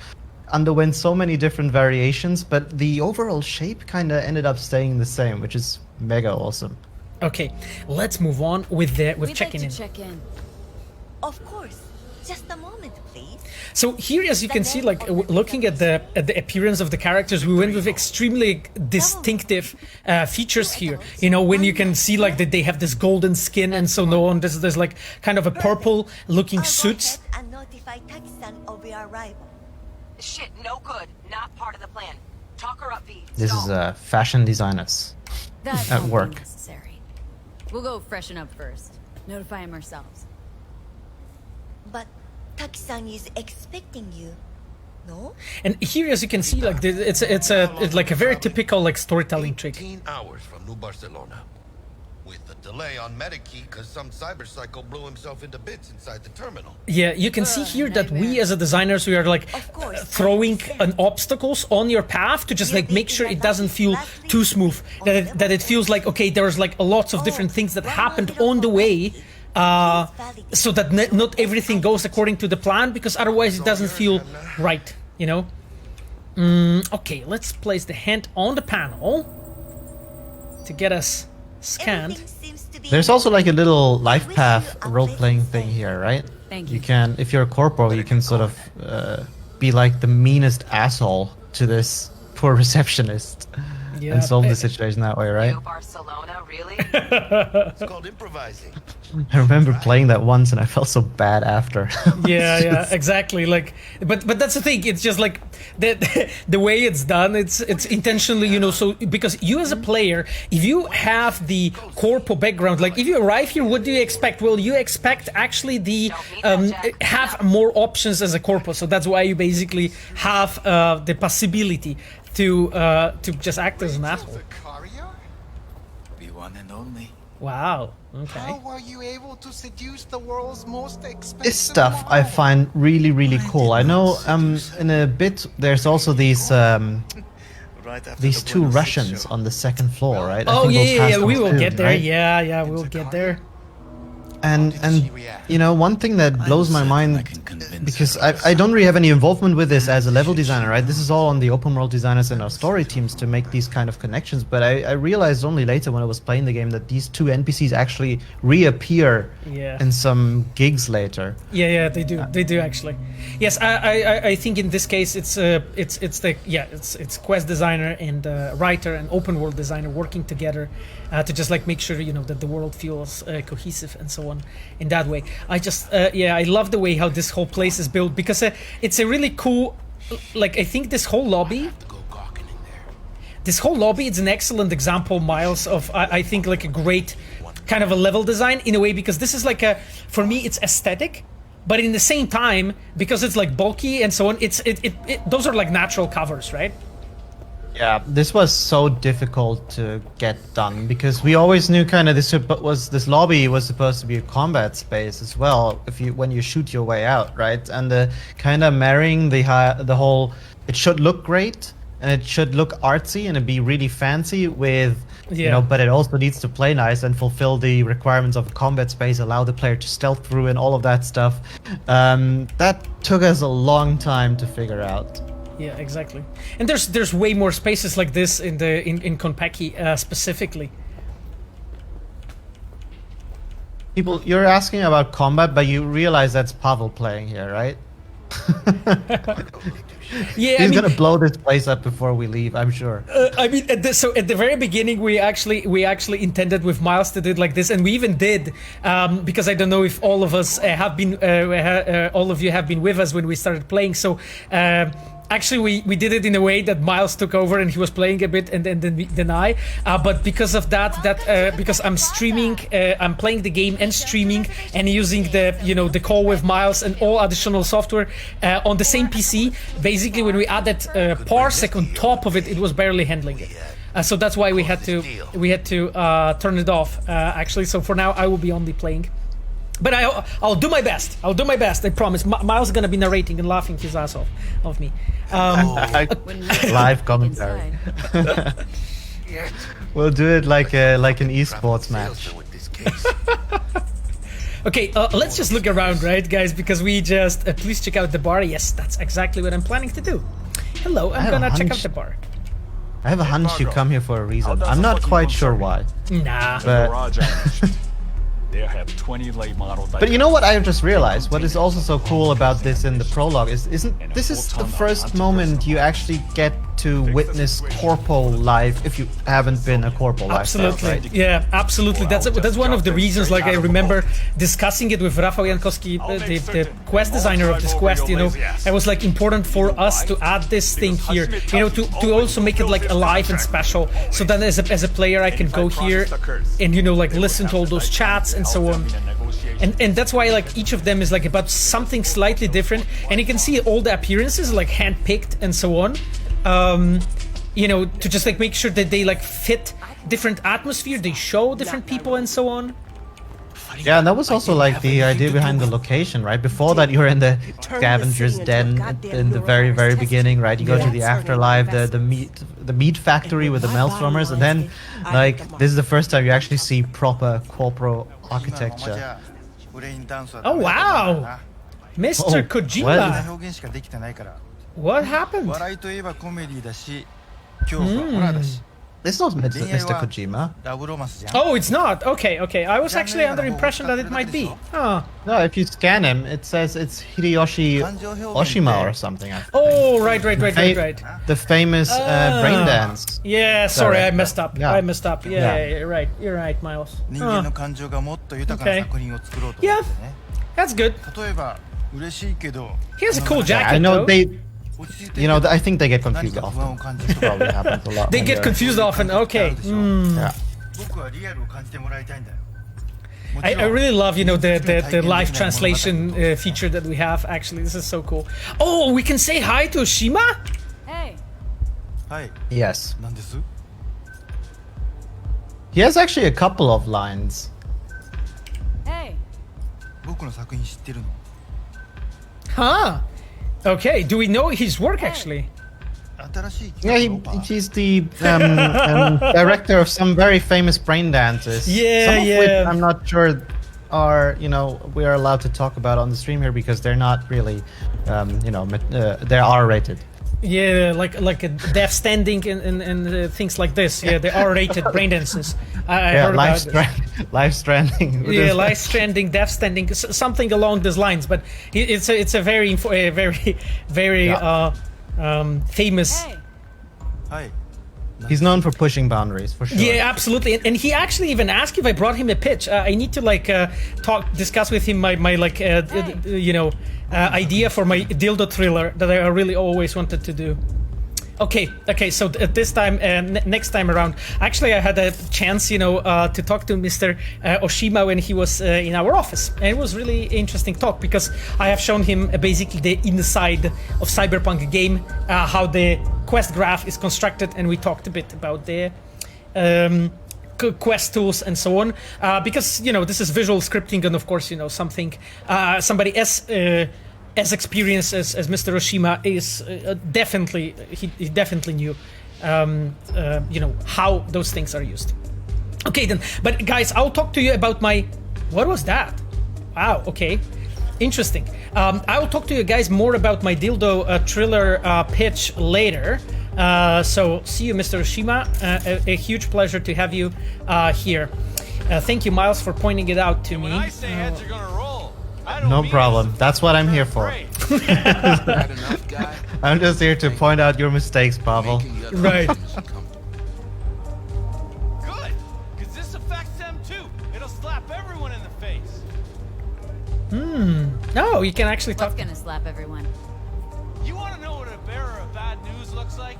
underwent so many different variations, but the overall shape kind of ended up staying the same, which is mega awesome. Okay, let's move on with checking in. Check in. Of course. Just a moment, please. So here, as you can see, like looking at the appearance of the characters, we went with extremely distinctive features here. You know, when you can see like that they have this golden skin and so on. There's like kind of a purple-looking suits. And notify Taki-san of your arrival. Shit, no good. Not part of the plan. Talk her up, V. This is fashion designers at work. Necessary. We'll go freshen up first. Notify him ourselves. But Taki-san is expecting you, no? And here, as you can see, like it's like a very typical like storytelling trick. 18 hours from New Barcelona, with a delay on Medikey because some cyberpsycho blew himself into bits inside the terminal. Yeah, you can see here that we as a designers, we are like throwing an obstacles on your path to just like make sure it doesn't feel too smooth, that it feels like, okay, there's like lots of different things that happened on the way. So that not everything goes according to the plan, because otherwise it doesn't feel right, you know? Okay, let's place the hand on the panel to get us scanned. There's also like a little life path role-playing thing here, right? Thank you. You can, if you're a corporal, you can sort of be like the meanest asshole to this poor receptionist. Yeah, and solve the situation that way, right? New Barcelona, really? It's called improvising. I remember playing that once and I felt so bad after. Yeah, exactly. Like, but that's the thing. It's just like the way it's done. It's intentionally, you know. So because you as a player, if you have the corpo background, like if you arrive here, what do you expect? Well, you expect actually the have more options as a corpo. So that's why you basically have the possibility to just act as an asshole. Be one and only. Wow. Okay. How were you able to seduce the world's most expensive This stuff I model? find really cool. I know in a bit there's also these right after these the two Buenos Aires Russians show. on the second floor, right? I Oh think yeah, we'll yeah, pass yeah. them We will soon, get there. right? Yeah, we'll get there. And you know, one thing that blows my mind, because I don't really have any involvement with this as a level designer, right? This is all on the open world designers and our story teams to make these kind of connections. But I realized only later when I was playing the game that these two NPCs actually reappear in some gigs later. Yeah, they do actually. Yes, I think in this case it's quest designer and writer and open world designer working together to just like make sure that the world feels cohesive and so on in that way. I love the way how this whole place is built, because it's a really cool, like, I think this whole lobby is an excellent example, Miles, of I think like a great kind of a level design in a way, because this is like for me it's aesthetic, but in the same time, because it's like bulky and so on, those are like natural covers, right? Yeah, this was so difficult to get done, because we always knew kind of this lobby was supposed to be a combat space as well, when you shoot your way out, right? And the kind of marrying the whole, it should look great and it should look artsy and it'd be really fancy with but it also needs to play nice and fulfill the requirements of a combat space, allow the player to stealth through and all of that stuff. That took us a long time to figure out. Yeah, exactly. And there's way more spaces like this in Konpeki specifically. People, you're asking about combat, but you realize that's Pavel playing here, right? Yeah, he's gonna blow this place up before we leave, I'm sure. I mean, at the very beginning, we actually intended with Miles to do it like this, and we even did, because I don't know if all of us have been, all of you have been with us when we started playing. So actually, we did it in a way that Miles took over and he was playing a bit, and then I. But because of that, because I'm streaming, I'm playing the game and streaming and using the call with Miles and all additional software on the same PC. Basically, when we added Parsec on top of it, it was barely handling it. So that's why we had to turn it off. Actually, so for now, I will be only playing. But I'll do my best. I promise. Miles is gonna be narrating and laughing his ass off of me. Live commentary. We'll do it like an esports match. Okay, let's just look around, right, guys? Because we just please check out the bar. Yes, that's exactly what I'm planning to do. Hello, I'm gonna check out the bar. I have a hunch you come here for a reason. I'm not quite sure why. Nah. But They have 20 late model. But you know what I just realized? What is also so cool about this in the prologue is this is the first moment you actually get to witness Corpo live if you haven't been a Corpo live. Absolutely, right? yeah, absolutely. That's one of the reasons. Like I remember discussing it with Rafał Jankowski, the quest designer of this quest. It was like important for us to add this thing here. To also make it like alive and special. So then as a player, I can go here and like listen to all those chats and so on. And that's why like each of them is like about something slightly different, and you can see all the appearances like handpicked and so on. To just like make sure that they like fit different atmosphere, they show different people and so on. Yeah, and that was also like the idea behind the location, right? Before that, you're in the scavenger's den in the very beginning, right? You go to the afterlife, the meat factory with the maelstormers, and then like this is the first time you actually see proper corporal architecture. Oh wow, Mr. Kojima. What happened? It's not Mr. Kojima. Oh, it's not. Okay. I was actually under the impression that it might be. Oh. No, if you scan him, it says it's Hideyoshi Oshima or something. Oh, right. The famous brain dance. Yeah, sorry, I messed up. Yeah. Yeah, you're right. You're right, Miles. Okay. Yeah, that's good. He has a cool jacket. I know though. I think they get confused often. Probably happens a lot. They get confused often. Okay. Yeah. I really love the live translation feature that we have. Actually, this is so cool. Oh, we can say hi to Oshima. Hey. Hi. Yes. He has actually a couple of lines. Hey. Huh. Okay, do we know his work actually? Yeah, he's the director of some very famous brain dances. Yeah, some of yeah. which I'm not sure are, we are allowed to talk about on the stream here because they're not really, they're R-rated. Yeah, like a Death Standing and things like this. Yeah, the R-rated brain dances. I heard about this. Life Stranding. Yeah, Life Stranding, Death Standing, something along these lines. But it's a very famous. Hey. Hi. He's known for pushing boundaries, for sure. Yeah, absolutely. And he actually even asked if I brought him a pitch. I need to discuss with him my idea for my dildo thriller that I really always wanted to do. Okay. So this time, next time around, actually, I had a chance, to talk to Mr. Oshima when he was in our office, and it was really interesting talk because I have shown him basically the inside of Cyberpunk game, how the quest graph is constructed, and we talked a bit about the quest tools and so on, because this is visual scripting, and of course, somebody as experienced as Mr. Oshima is, definitely he definitely knew how those things are used. Okay then, but guys, I'll talk to you about what was that? Wow, okay, interesting. I will talk to you guys more about my dildo thriller pitch later. So see you, Mr. Oshima. A huge pleasure to have you here. Thank you, Miles, for pointing it out to me. When I say heads are gonna roll, No problem. That's what I'm here for. I'm just here to point out your mistakes, Pavel. Right. Good, because this affects them too. It'll slap everyone in the face. No, you can actually talk. What's gonna slap everyone? You want to know what a bearer of bad news looks like?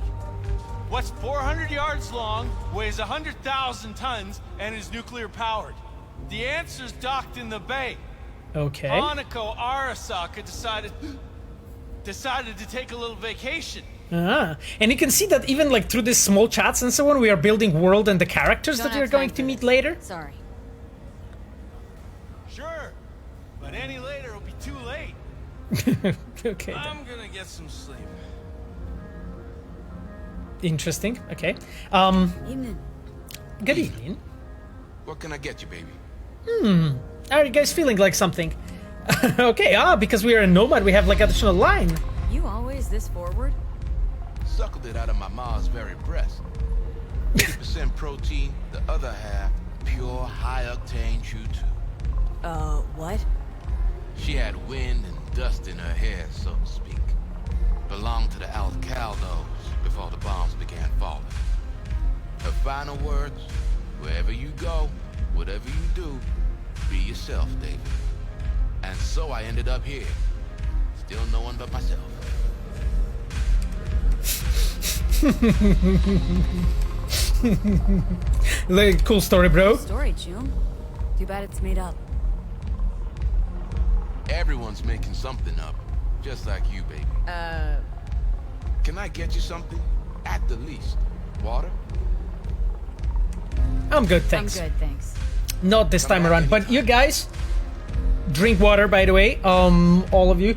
What's 400 yards long, weighs 100,000 tons, and is nuclear powered? The answer's docked in the bay. Okay. Hanako Arasaka decided to take a little vacation. And you can see that even through these small chats and so on, we are building world and the characters Don't that have you're going time to for meet this. later. Sorry. Sure, but any later will be too late. Okay. I'm gonna get some sleep. Interesting. Okay. Evening. Good evening. What can I get you, baby? Are you guys feeling like something? Okay. Because we are a nomad, we have additional line. You always this forward? Suckled it out of my mom's very breast. 80% protein, the other half pure high-octane true too. What? She had wind and dust in her hair, so to speak. Belonged to the Alcaldos before the bombs began falling. Her final words, wherever you go, whatever you do, be yourself, David. And so I ended up here. Still no one but myself. Cool story, bro. Story, June. Too bad it's made up. Everyone's making something up, just like you, baby. Can I get you something? At the least. Water? I'm good, thanks. I'm good, thanks. Not this time around, but you guys drink water, by the way, all of you,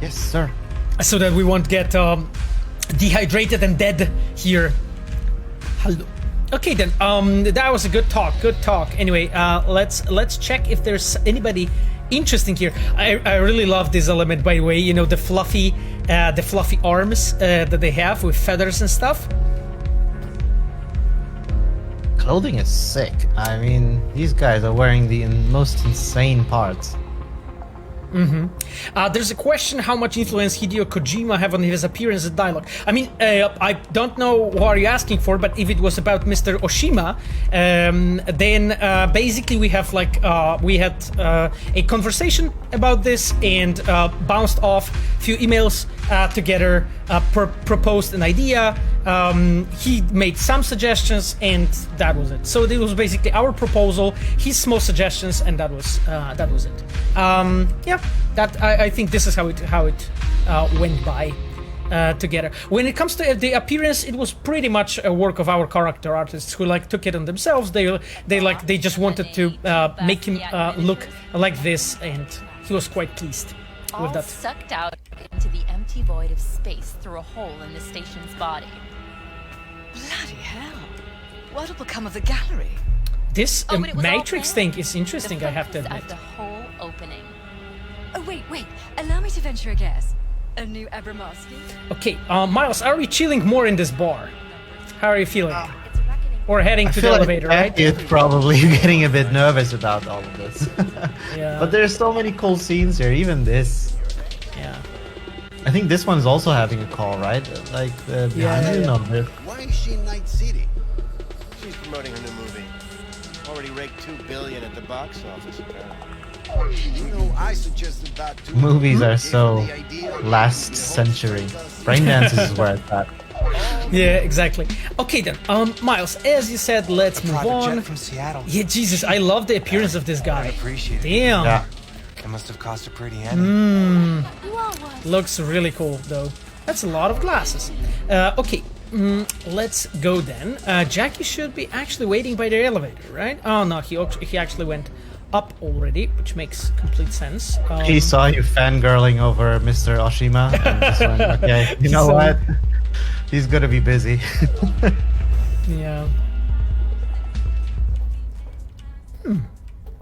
Yes, sir. so that we won't get dehydrated and dead here. Hello. Okay then, that was a good talk. Anyway, let's check if there's anybody interesting here. I really love this element, by the way. The fluffy arms that they have with feathers and stuff. Clothing is sick. I mean, these guys are wearing the most insane parts. There's a question how much influence Hideo Kojima have on his appearance and dialogue. I mean, I don't know what are you asking for, but if it was about Mr. Oshima, then basically we have we had a conversation about this and bounced off a few emails together, proposed an idea. He made some suggestions, and that was it. So it was basically our proposal, his small suggestions, and that was it. Yeah, that I think this is how it went by together. When it comes to the appearance, it was pretty much a work of our character artists who took it on themselves. They just wanted to make him look like this, and he was quite pleased. with that. Sucked out into the empty void of space through a hole in the station's body. Bloody hell. What'll become of the gallery? This but it was all Matrix planned. thing is interesting, The I have to purpose admit. of the whole opening. Oh, wait. Allow me to venture a guess. A new Abramovsky? Okay, Miles, are we chilling more in this bar? How are you feeling? Or heading I to the feel elevator, like right? It's probably getting a bit nervous about all of this. Yeah. But there's so many cool scenes here, even this. Yeah. I think this one's also having a call, right? Like the behind you number. Why is she in Night City? She's promoting her new movie. Already raked $2 billion at the box office, apparently. You know, I suggested that too. Movies are so last century. Braindances is where it's at. Yeah, exactly. Okay then, Miles, as you said, let's move on. From Seattle. Yeah, Jesus, I love the appearance of this guy. Appreciate it. Damn. Yeah. It must have cost a pretty penny. Looks really cool though. That's a lot of glasses. Okay, let's go then. Jackie should be actually waiting by the elevator, right? Oh no, he actually went up already, which makes complete sense. He saw you fangirling over Mr. Oshima and just went, okay, you know what? He's gonna be busy. Yeah.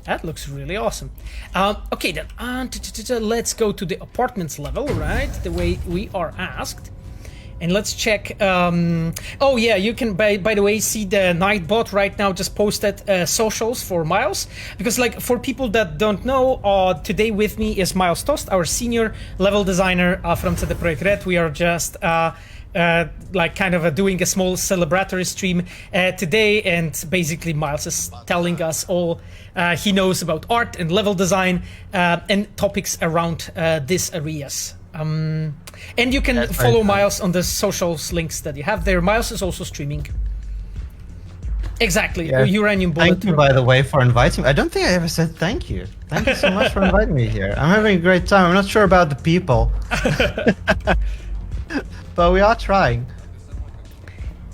That looks really awesome. Okay then, let's go to the apartments level, right? The way we are asked. And let's check. Oh yeah, you can by the way see the Nightbot right now just posted socials for Miles, because like for people that don't know, today with me is Miles Tost, our senior level designer from CD Projekt Red. We are just like kind of doing a small celebratory stream today, and basically Miles is telling us all he knows about art and level design and topics around these areas. And you can follow Miles on the socials links that you have there. Miles is also streaming. Exactly, Yeah. Uranium Bullet. Thank you, by the way, for inviting me. I don't think I ever said thank you. Thank you so much for inviting me here. I'm having a great time. I'm not sure about the people. But we are trying.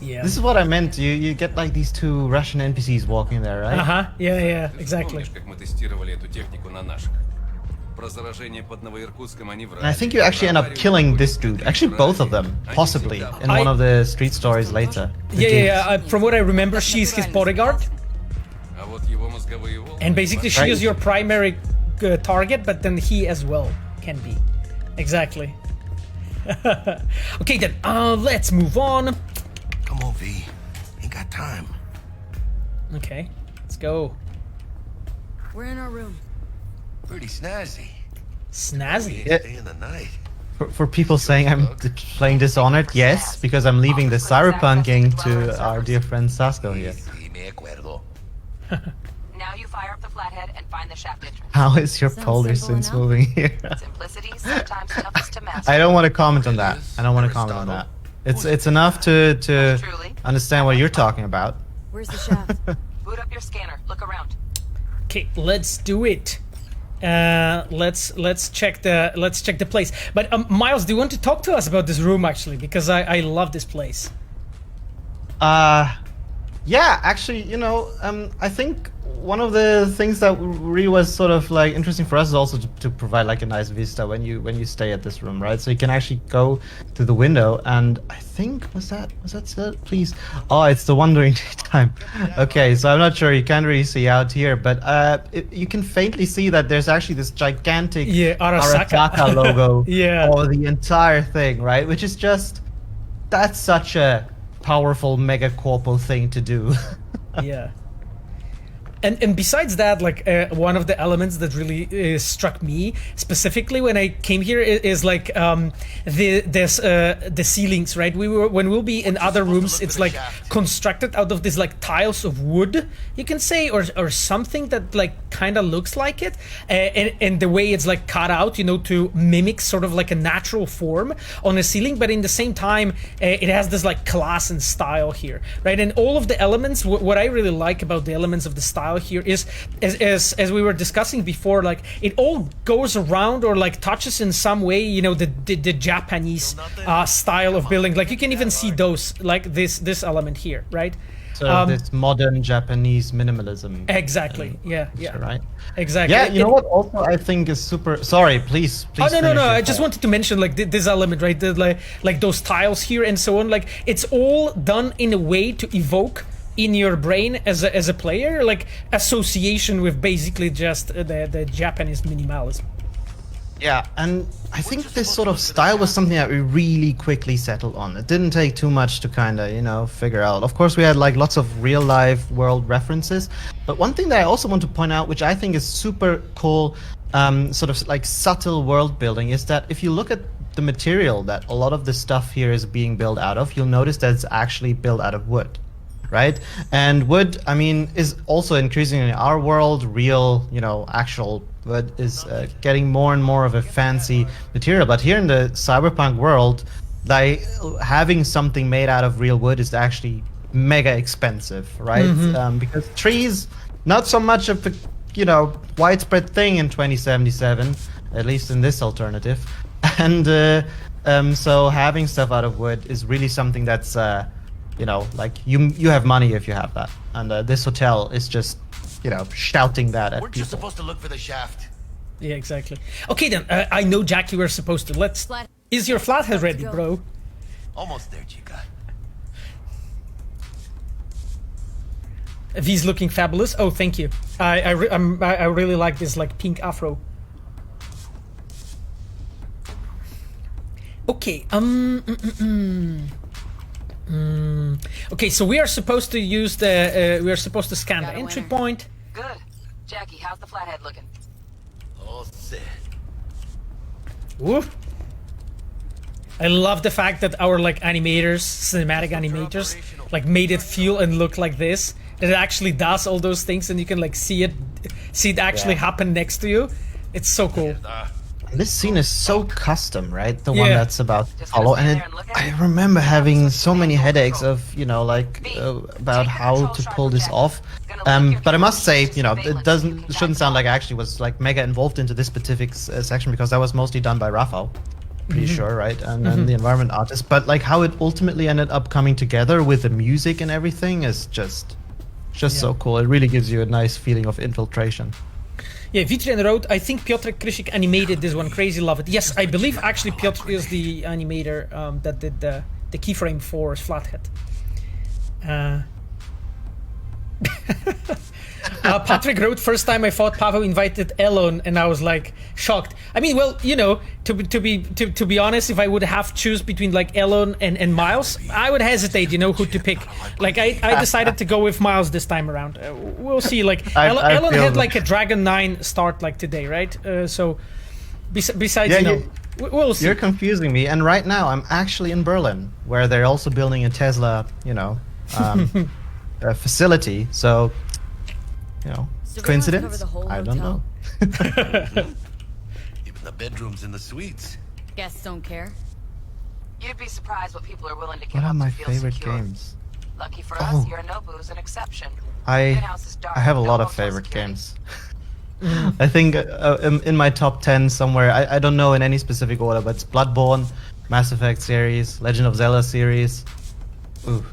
Yeah. This is what I meant. You get like these two Russian NPCs walking there, right? Uh-huh. Yeah, exactly. And I think you actually end up killing this dude. Actually, both of them, possibly, in one of the street stories later. Yeah. From what I remember, she's his bodyguard. And basically, she is your primary target, but then he as well can be. Exactly. Okay, then, let's move on. Come on, V. Ain't got time. Okay, let's go. We're in our room. Pretty snazzy. Snazzy? Yeah. Stay in the night. For people saying I'm playing Dishonored, yes, because I'm leaving the cyberpunking to our dear friend Sasko here. Now you fire up the flathead and find the shaft entrance. How is your Sounds polar simple since enough. moving here? Simplicity sometimes toughest to master. I don't want to comment on that. I don't want to comment on that. It's enough to understand what you're talking about. Where's the shaft? Boot up your scanner. Look around. Okay, let's do it. Let's check the place. But Miles, do you want to talk to us about this room actually? Because I love this place. Yeah, actually, you know, I think one of the things that really was sort of like interesting for us is also to provide like a nice vista when you stay at this room, right? So you can actually go to the window, and I think was that said? Please, oh, it's the wandering time. Okay, so I'm not sure, you can't really see out here, but you can faintly see that there's actually this gigantic Arasaka logo over the entire thing, right? Which is just, that's such a powerful mega corpo thing to do. Yeah. And besides that, like one of the elements that really struck me specifically when I came here is like the ceilings, right? When we'll be in other rooms, it's like constructed out of these like tiles of wood, you can say, or something that like kind of looks like it, and the way it's like cut out, you know, to mimic sort of like a natural form on a ceiling, but in the same time, it has this like class and style here, right? And all of the elements, what I really like about the elements of the style here is, as we were discussing before, like it all goes around or like touches in some way, you know, the Japanese style of building. Like you can even see those, like this element here, right? sort of this modern Japanese minimalism. Exactly. Yeah. Right. Exactly. Yeah. You know what? Also, I think is super. Sorry, please. Oh no. finish your I just thought. wanted to mention like this element, right? Like those tiles here and so on. Like it's all done in a way to evoke in your brain as a player, like association with basically just the Japanese minimalism. Yeah, and I think this sort of style was something that we really quickly settled on. It didn't take too much to kind of, figure out. Of course, we had like lots of real life world references, but one thing that I also want to point out, which I think is super cool, sort of like subtle world building, is that if you look at the material that a lot of the stuff here is being built out of, you'll notice that it's actually built out of wood. Right? And wood, I mean, is also increasing in our world. Real, actual wood is getting more and more of a fancy material. But here in the cyberpunk world, like having something made out of real wood is actually mega expensive, right? Because trees, not so much of a widespread thing in 2077, at least in this alternative. And so having stuff out of wood is really something that's like you have money if you have that, and this hotel is just, shouting that at We're people. just supposed to look for the shaft. Yeah, exactly. Okay then, I know Jackie, we're supposed to. Is your flathead ready, bro? Almost there, chica. V's looking fabulous. Oh, thank you. I really like this like pink afro. Okay. Okay, so we are supposed to use we are supposed to scan the entry point. Good. Jackie, how's the flathead looking? All set. Woo. I love the fact that our like animators, cinematic animators, like made it feel and look like this. That it actually does all those things, and you can like see it actually happen next to you. It's so cool. This scene is so custom, right? The one that's about to follow, and I remember having so many headaches of, about how to pull this off. But I must say, it shouldn't sound like I actually was like mega involved into this specific section, because that was mostly done by Rafael, pretty sure, right? And then the environment artist. But like how it ultimately ended up coming together with the music and everything is just so cool. It really gives you a nice feeling of infiltration. Yeah, Vitrian wrote, I think Piotr Krysik animated this one. Crazy, love it. Yes, I believe actually Piotr is the animator that did the keyframe for Flathead. Patrick wrote, first time I thought Pavel invited Elon, and I was like shocked. I mean, well, to be honest, if I would have choose between like Elon and Miles, I would hesitate, who to pick. Like I decided to go with Miles this time around. We'll see. Like Elon had like a Dragon 9 start like today, right? So besides, we'll see. You're confusing me. And right now, I'm actually in Berlin, where they're also building a Tesla, facility. So. Coincidence? I don't know. Even the bedrooms and the suites. Guests don't care. You'd be surprised what people are willing to give What are up my to feel favorite secure. games? Lucky for us, Yorinobu is an exception. I have a lot of favorite games. I think in my top 10 somewhere, I don't know in any specific order, but it's Bloodborne, Mass Effect series, Legend of Zelda series. Ooh,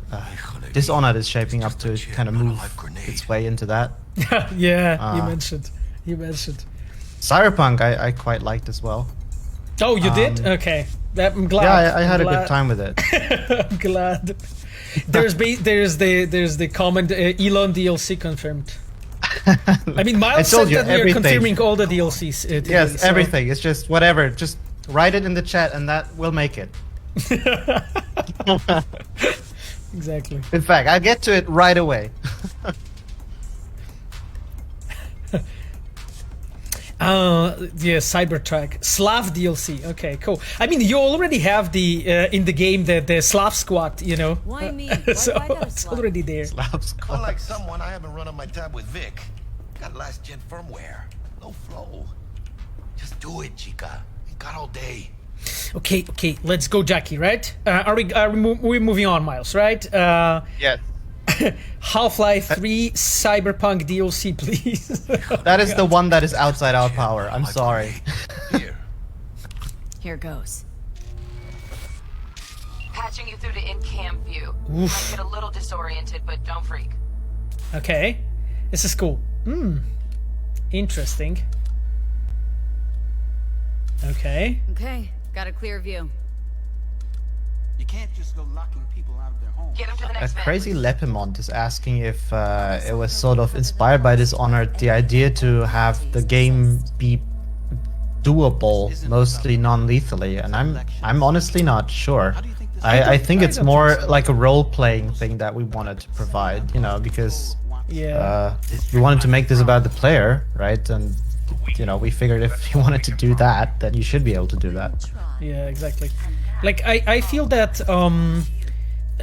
Dishonored is shaping up to kind of move its way into that. Yeah, you mentioned. Cyberpunk I quite liked as well. Oh, you did? Okay. I'm glad. Yeah, I had a good time with it. I'm glad. There's the comment Elon DLC confirmed. I mean, Miles said that we are confirming all the DLCs today, yes, everything. It's just whatever. Just write it in the chat and that will make it. Exactly. In fact, I'll get to it right away. Yeah, Cybertruck Slav DLC. Okay, cool. I mean, you already have the in the game the Slav squad, Why me? So it's already there. Slav squad. Unlike someone, I haven't run on my tab with Vic. Got last gen firmware, no flow. Just do it, chica. Ain't got all day. Okay, let's go, Jackie. Right? Are we moving on, Miles? Right? Yes. Half-Life 3 Cyberpunk DLC, please. That is the one that is outside our power. I'm sorry. Here goes. Patching you through to in-cam view. Oof. Might get a little disoriented, but don't freak. Okay. This is cool. Interesting. Okay. Okay, got a clear view. You can't just go locking people out of their homes. Get him to the A next crazy Lepimont is asking if it was sort of inspired by Dishonored, the idea to have the game be doable mostly non-lethally, and I'm honestly not sure. I think it's more like a role-playing thing that we wanted to provide, you know, because we wanted to make this about the player, right? And you know, we figured if you wanted to do that, then you should be able to do that. Yeah, exactly. Like I feel that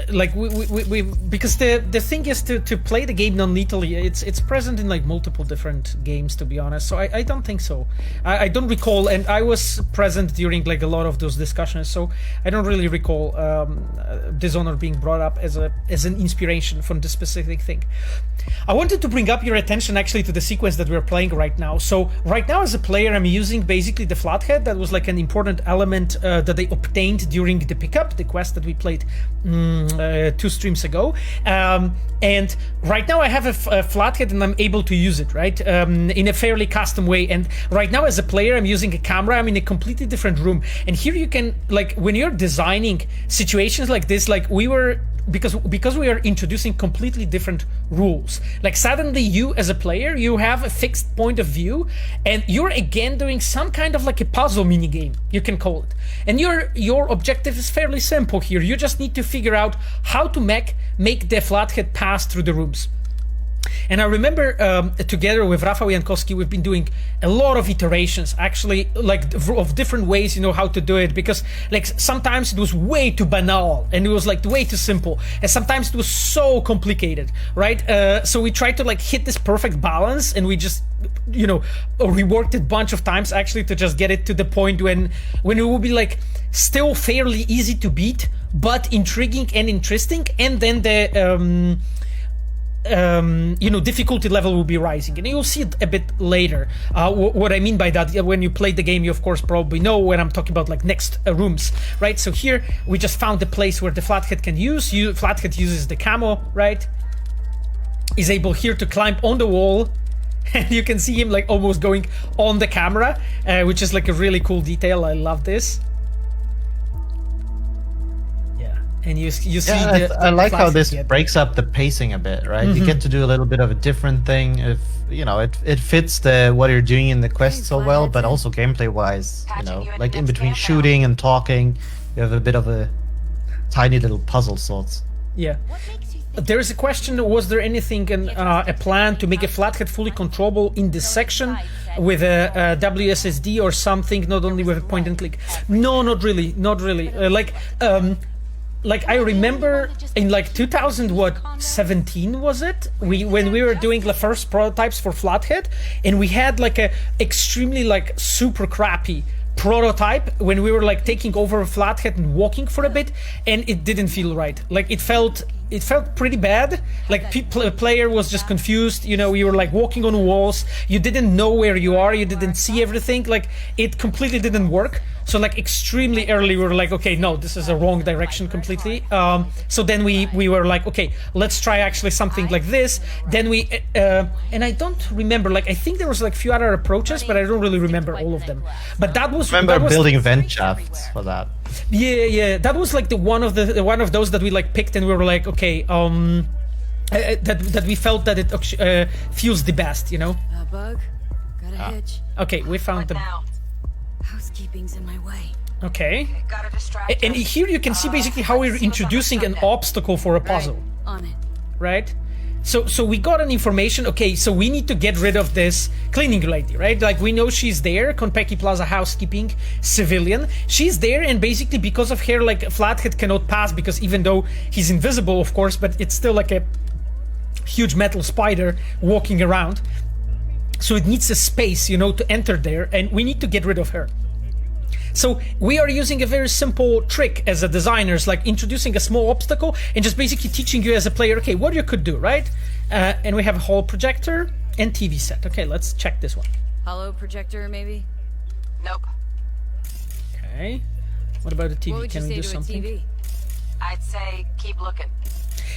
like we because the thing is to play the game non-lethally, it's present in like multiple different games, to be honest. So I don't think so. I don't recall, and I was present during like a lot of those discussions, so I don't really recall Dishonored being brought up as an inspiration from this specific thing. I wanted to bring up your attention actually to the sequence that we're playing right now. So right now as a player, I'm using basically the flathead. That was like an important element that they obtained during the pickup, the quest that we played 2 streams ago. And right now I have a flathead and I'm able to use it, right? In a fairly custom way. And right now as a player, I'm using a camera. I'm in a completely different room. And here you can, like, when you're designing situations like this, like we were, because we are introducing completely different rules. Like suddenly you as a player, you have a fixed point of view and you're again doing some kind of like a puzzle mini game, you can call it. And your objective is fairly simple here. You just need to figure out how to make the flathead pass through the rooms. And I remember together with Rafał Jankowski, we've been doing a lot of iterations, actually, like of different ways, you know, how to do it, because like sometimes it was way too banal and it was like way too simple, and sometimes it was so complicated, right? So we tried to like hit this perfect balance, and we just, you know, reworked it a bunch of times actually to just get it to the point when it will be like still fairly easy to beat, but intriguing and interesting, and then the you know, difficulty level will be rising, and you'll see it a bit later. What I mean by that, when you play the game, you of course probably know when I'm talking about like next rooms, right? So here we just found the place where the flathead can use. Flathead uses the camo, right? Is able here to climb on the wall, and you can see him like almost going on the camera, which is like a really cool detail. I love this. And you see I like how this breaks up the pacing a bit, right? You get to do a little bit of a different thing. If you know, it fits what you're doing in the quest so well, but also gameplay wise, you know, like in between shooting and talking, you have a bit of a tiny little puzzle sorts. Yeah. There is a question, was there anything in a plan to make a flathead fully controllable in this section with a WSSD or something, not only with a point and click? No, not really, not really. Like I remember in like 2017 was it? When we were doing the first prototypes for Flathead, and we had like a extremely like super crappy prototype when we were like taking over a Flathead and walking for a bit, and it didn't feel right. Like it felt pretty bad. Like player was just confused, you know, you were like walking on walls, you didn't know where you are, you didn't see everything, like it completely didn't work. So like extremely early we were like, okay, no, this is a wrong direction completely. So then we were like, okay, let's try actually something like this. Then we and I don't remember, like I think there was like a few other approaches, but I don't really remember all of them. But that was building vent shafts for that. Yeah, that was like the one of those that we like picked, and we were like, okay, that we felt that it feels the best, you know. A bug, got a hitch. Okay, we found the. Housekeeping's in my way. Okay. And here you can see basically how we're introducing an obstacle for a puzzle. On it. Right? So we got an information, okay, so we need to get rid of this cleaning lady, right? Like we know she's there, Konpeki Plaza housekeeping civilian. She's there, and basically because of her, like Flathead cannot pass, because even though he's invisible, of course, but it's still like a huge metal spider walking around. So it needs a space, you know, to enter there, and we need to get rid of her. So we are using a very simple trick as a designers, like introducing a small obstacle and just basically teaching you as a player, okay, what you could do, right? And we have a hall projector and TV set. Okay, let's check this one. Hollow projector, maybe? Nope. Okay. What about the TV? What would Can you we say do to something? A TV? I'd say keep looking.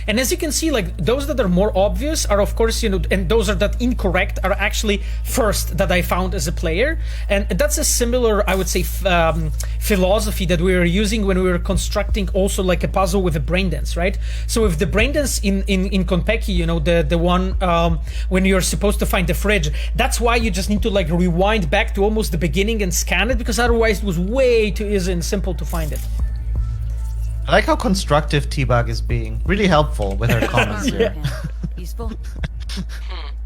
And as you can see, like those that are more obvious are of course, and those are that incorrect are actually first that I found as a player. And that's a similar, I would say, philosophy that we were using when we were constructing also like a puzzle with a brain dance, right? So if the brain dance in Konpeki, the one when you're supposed to find the fridge, that's why you just need to like rewind back to almost the beginning and scan it, because otherwise it was way too easy and simple to find it. I like how constructive T-Bug is being. Really helpful with her comments here. Useful?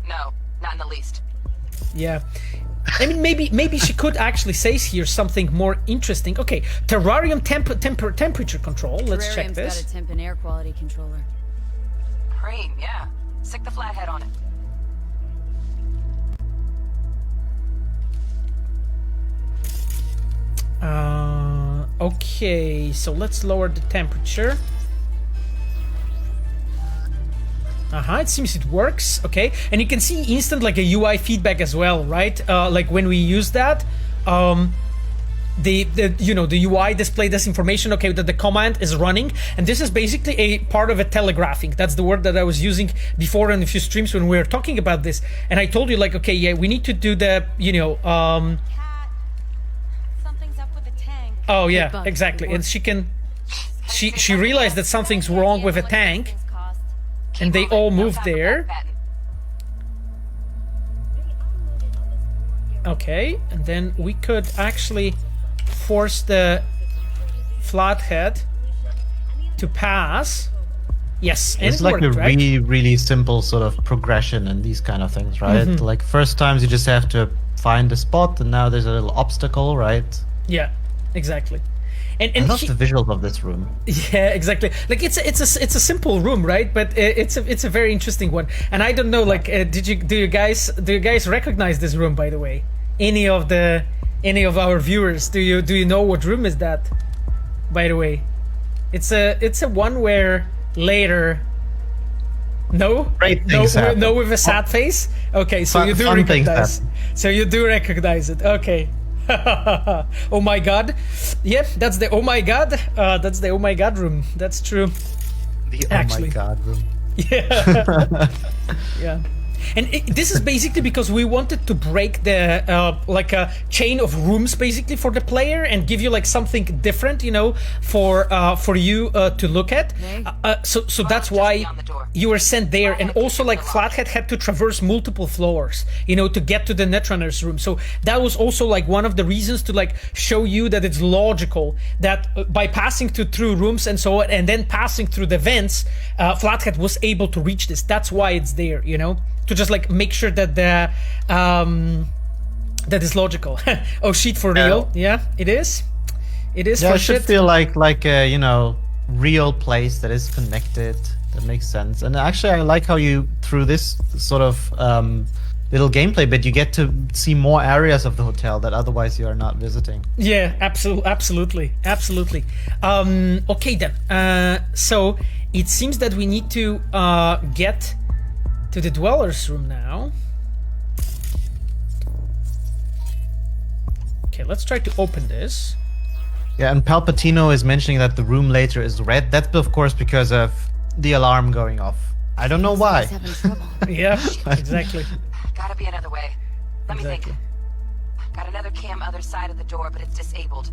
No, not in the least. Yeah. I mean, maybe she could actually say here something more interesting. Okay, terrarium temperature control. Let's check this. Got a temp and air quality controller. Cream, yeah. Stick the flathead on it. Okay, so let's lower the temperature. It seems it works. Okay, and you can see instant like a UI feedback as well, right? Like when we use that, the UI display this information, okay, that the command is running, and this is basically a part of a telegraphing. That's the word that I was using before in a few streams when we were talking about this, and I told you like, okay, yeah, we need to do the, oh yeah, exactly. And she realized that something's wrong with a tank, and they all moved there. Okay, and then we could actually force the flathead to pass. Yes, and it's like a really simple sort of progression in these kind of things, right? Like first times you just have to find a spot, and now there's a little obstacle, right? Yeah. Exactly, and I love the visuals of this room. Yeah, exactly. Like it's a simple room, right? But it's a very interesting one. And I don't know, like, do you guys recognize this room? By the way, any of our viewers, do you know what room is that? By the way, it's a one where later. No, no, with a sad face. Okay, so you do recognize. So you do recognize it. Okay. Oh my god. Yep, that's the oh my god. That's the oh my god room. That's true. The oh my god room. Yeah. Yeah. And this is basically because we wanted to break the like a chain of rooms basically for the player and give you like something different, for you to look at. So that's why you were sent there, and also like Flathead had to traverse multiple floors, to get to the Netrunner's room. So that was also like one of the reasons to like show you that it's logical that by passing through rooms and so on, and then passing through the vents, Flathead was able to reach this. That's why it's there, to just like make sure that the that is logical. Oh, shit, for real? Yeah, it is. It is. Yeah, for it should shit. feel like a real place that is connected. That makes sense. And actually, I like how you through this sort of little gameplay bit, you get to see more areas of the hotel that otherwise you are not visiting. Yeah, absolutely. Okay then. So it seems that we need to get to the dweller's room now. Okay, let's try to open this. Yeah, and Palpatino is mentioning that the room later is red. That's of course because of the alarm going off. I don't know why. Yeah, exactly. Gotta be another way. Let me think. Got another cam other side of the door, but it's disabled.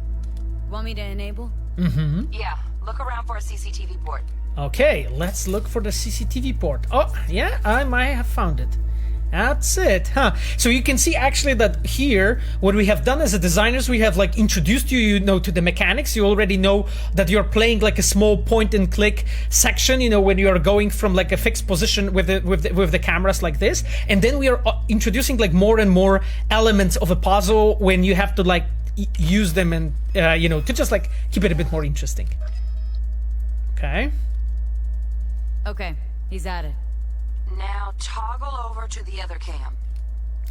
Want me to enable? Mm-hmm. Yeah, look around for a CCTV port. Okay, let's look for the CCTV port. Oh, yeah, I might have found it. That's it, huh? So you can see actually that here, what we have done as a designers, we have like introduced you, to the mechanics. You already know that you're playing like a small point and click section, when you are going from like a fixed position with the cameras like this. And then we are introducing like more and more elements of a puzzle when you have to like use them and, to just like keep it a bit more interesting. Okay. Okay, he's at it. Now toggle over to the other cam.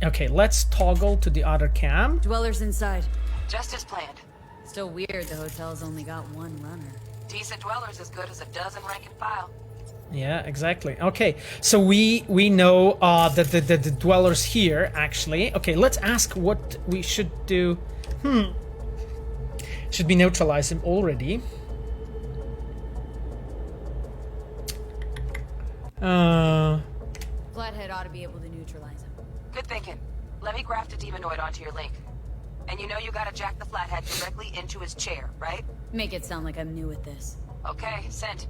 Okay, let's toggle to the other cam. Dweller's inside. Just as planned. Still weird the hotel's only got one runner. Decent dweller's as good as a dozen rank and file. Yeah, exactly. Okay, so we know that the dweller's here, actually. Okay, let's ask what we should do. Should we neutralize him already? Flathead ought to be able to neutralize him. Good thinking. Let me graft a demonoid onto your link. And you know you gotta jack the Flathead directly into his chair, right? Make it sound like I'm new at this. Okay, sent.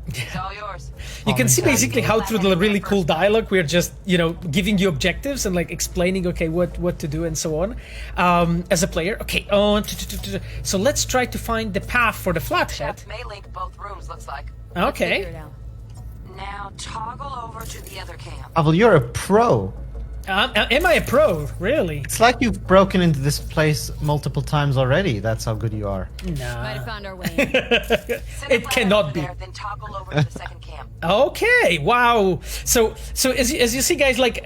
It's all yours. You can see basically how through the really cool dialogue we're just, you know, giving you objectives and like explaining, okay, what to do and so on. As a player, okay. So let's try to find the path for the Flathead. May link both rooms, looks like. Okay. Now toggle over to the other camp. Pavel, you're a pro. Am I a pro? Really? It's like you've broken into this place multiple times already. That's how good you are. Might have found our way in. It cannot be. Then toggle over to the second camp. Okay, wow. So as you see, guys, like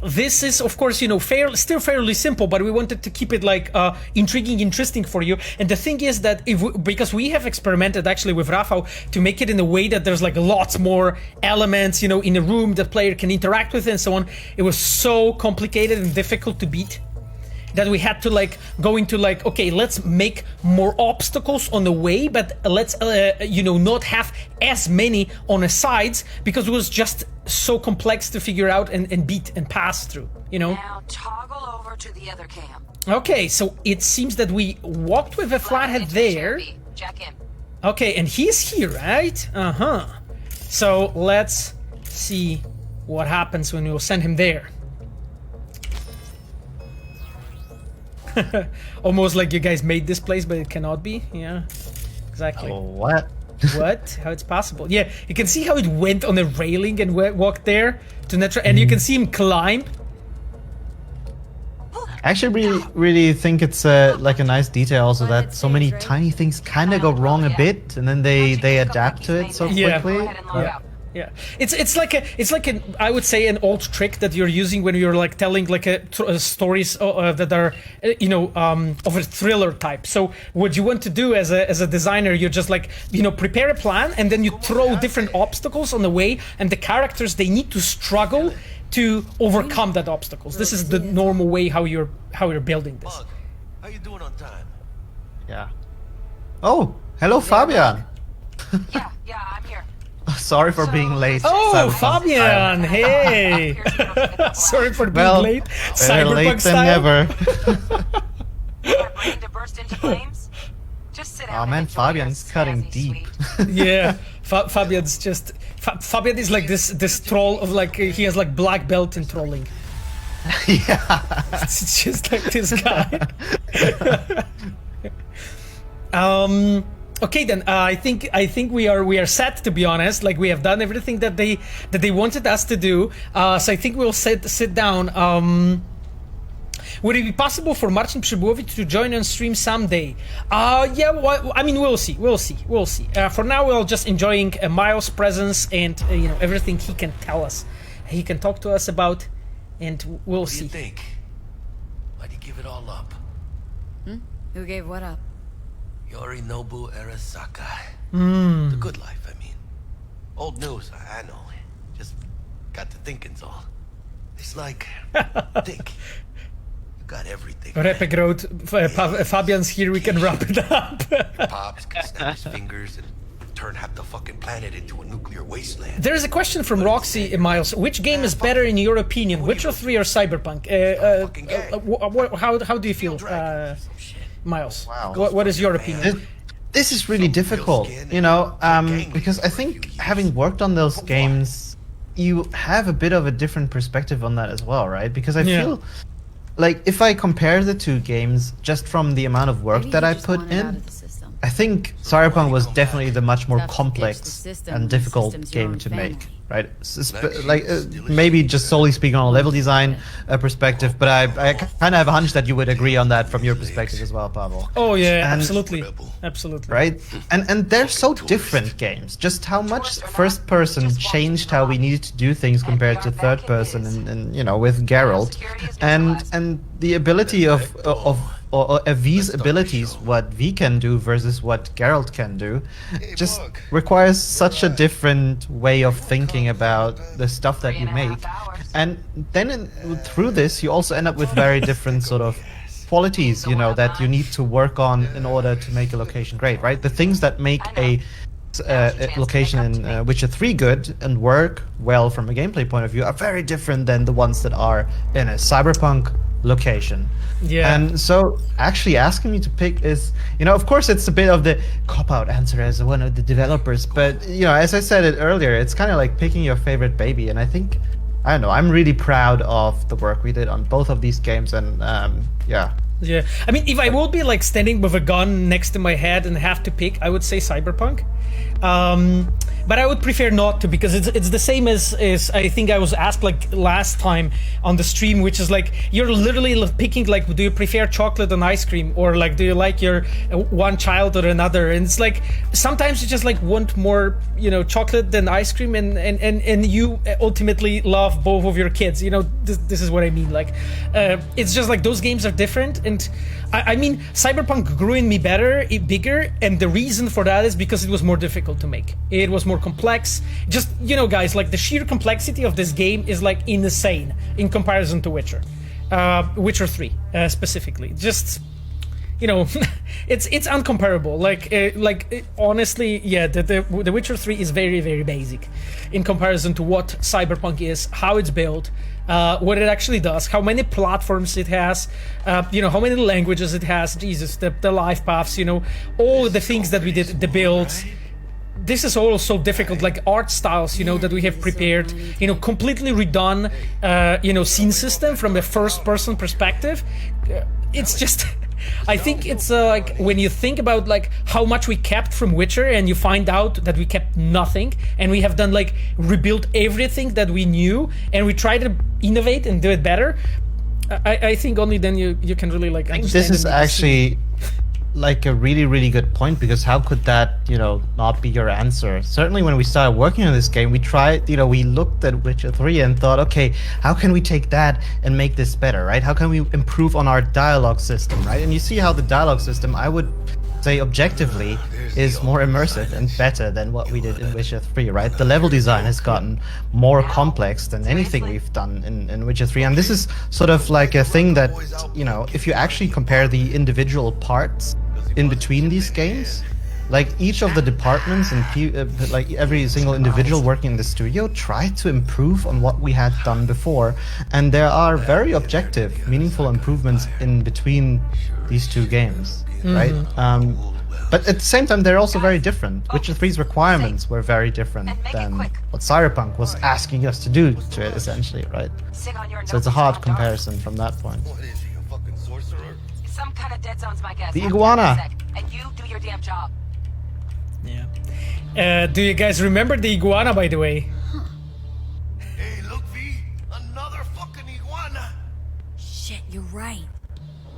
this is of course, you know, still fairly simple, but we wanted to keep it like intriguing, interesting for you. And the thing is that because we have experimented actually with Rafał to make it in a way that there's like lots more elements, you know, in a room that player can interact with and so on. It was so complicated and difficult to beat that we had to like go into like, okay, let's make more obstacles on the way, but let's you know, not have as many on the sides, because it was just so complex to figure out and beat and pass through, you know. Now toggle over to the other camp. Okay, so it seems that we walked with a Flathead there. Jack in. Okay, and he's here, right? So let's see what happens when we'll send him there. Almost like you guys made this place, but it cannot be. Yeah, exactly. Oh, what? What? How it's possible? Yeah, you can see how it went on the railing and walked there to Netra, and you can see him climb. I actually really think it's like a nice detail also that so many tiny things kind of go wrong a bit, and then they adapt to it so quickly. Yeah, it's like an I would say an old trick that you're using when you're like telling like stories that are you know of a thriller type. So what you want to do as a designer, you just like, you know, prepare a plan and then you throw different obstacles on the way, and the characters, they need to struggle to overcome that obstacles. This is the normal way how you're building this. How you doing on time? Yeah. Oh, hello, Fabian. Yeah, I'm here. Sorry for being late. Oh, Fabian! Hey! Sorry for being late. Better late than never. Brain to burst into flames? Just sit down. Oh man, Fabian's cutting deep. Yeah, Fabian's just Fabian is like this troll of like he has like black belt in trolling. Yeah, it's just like this guy. Okay, then I think we are set, to be honest. Like we have done everything that they wanted us to do. So I think we'll sit down. Would it be possible for Marcin Przybyłowicz to join on stream someday? Yeah, well, I mean, we'll see. For now, we're just enjoying Miles' presence and you know, everything he can tell us, he can talk to us about, and we'll see. What do you think? Why'd you give it all up? Who gave what up? Yorinobu Arasaka. The good life, I mean. Old news, I know. Just got to thinking's all. It's like, think. You got everything. Repek wrote, Fabian's here, we can wrap it up. Pops can snap his fingers and turn half the fucking planet into a nuclear wasteland. There is a question from Roxy, Miles. Which game is better in your opinion, Witcher 3 or Cyberpunk? How do you feel, Miles? Wow. What is your opinion? This is really difficult, you know, because I think having worked on those games, you have a bit of a different perspective on that as well, right? Because I feel like if I compare the two games just from the amount of work that I put in, I think Cyberpunk was definitely the much more complex and difficult game to make, right? Like maybe just solely speaking on a level design perspective, but I kind of have a hunch that you would agree on that from your perspective as well, Pavel. Oh yeah, absolutely. Right? And they're so different games. Just how much first person changed how we needed to do things compared to third person, and you know, with Geralt, and the ability of V's abilities, what V can do versus what Geralt can do, just requires such a different way of thinking about the stuff that you make. And then through this, you also end up with very different sort of qualities, you know, that you need to work on in order to make a location great, right? The things that make a location in Witcher 3 good and work well from a gameplay point of view are very different than the ones that are in a Cyberpunk location. Yeah. And so actually asking me to pick is, of course it's a bit of the cop-out answer as one of the developers, but, as I said it earlier, it's kind of like picking your favorite baby. And I think, I don't know, I'm really proud of the work we did on both of these games. And yeah. Yeah. I mean, if I will be like standing with a gun next to my head and have to pick, I would say Cyberpunk. But I would prefer not to, because it's the same as I think I was asked like last time on the stream, which is like you're literally picking like, do you prefer chocolate and ice cream, or like do you like your one child or another? And it's like sometimes you just like want more chocolate than ice cream, and you ultimately love both of your kids. This is what I mean. Like it's just like those games are different, and I mean Cyberpunk grew in me bigger, and the reason for that is because it was more difficult to make. It was more complex. Just, guys, like the sheer complexity of this game is like insane in comparison to Witcher 3 specifically. Just, it's uncomparable. Honestly, yeah, the Witcher 3 is very, very basic in comparison to what Cyberpunk is, how it's built, what it actually does, how many platforms it has, how many languages it has, Jesus, the life paths, all the things that we did, the builds. This is all so difficult, like art styles, that we have prepared, completely redone, scene system from a first-person perspective. It's just, I think it's like when you think about like how much we kept from Witcher, and you find out that we kept nothing, and we have done like rebuilt everything that we knew, and we try to innovate and do it better. I think only then you can really like understand. This is actually like a really, really good point, because how could that, not be your answer? Certainly when we started working on this game, we tried, we looked at Witcher 3 and thought, okay, how can we take that and make this better, right? How can we improve on our dialogue system, right? And you see how the dialogue system, I would say objectively, is more immersive and better than what we did in Witcher 3, right? The level design has gotten more complex than anything we've done in Witcher 3. And this is sort of like a thing that, if you actually compare the individual parts in between these games, like each of the departments and like every single individual working in the studio tried to improve on what we had done before, and there are very objective, meaningful improvements in between these two games, right? But at the same time, they're also very different. Witcher 3's requirements were very different than what Cyberpunk was asking us to do to it, essentially, right? So it's a hard comparison from that point. Some kind of dead zone's my guess. The iguana. And you do your damn job. Yeah. Do you guys remember the iguana, by the way? Hey, look, V, another fucking iguana. Shit, you're right.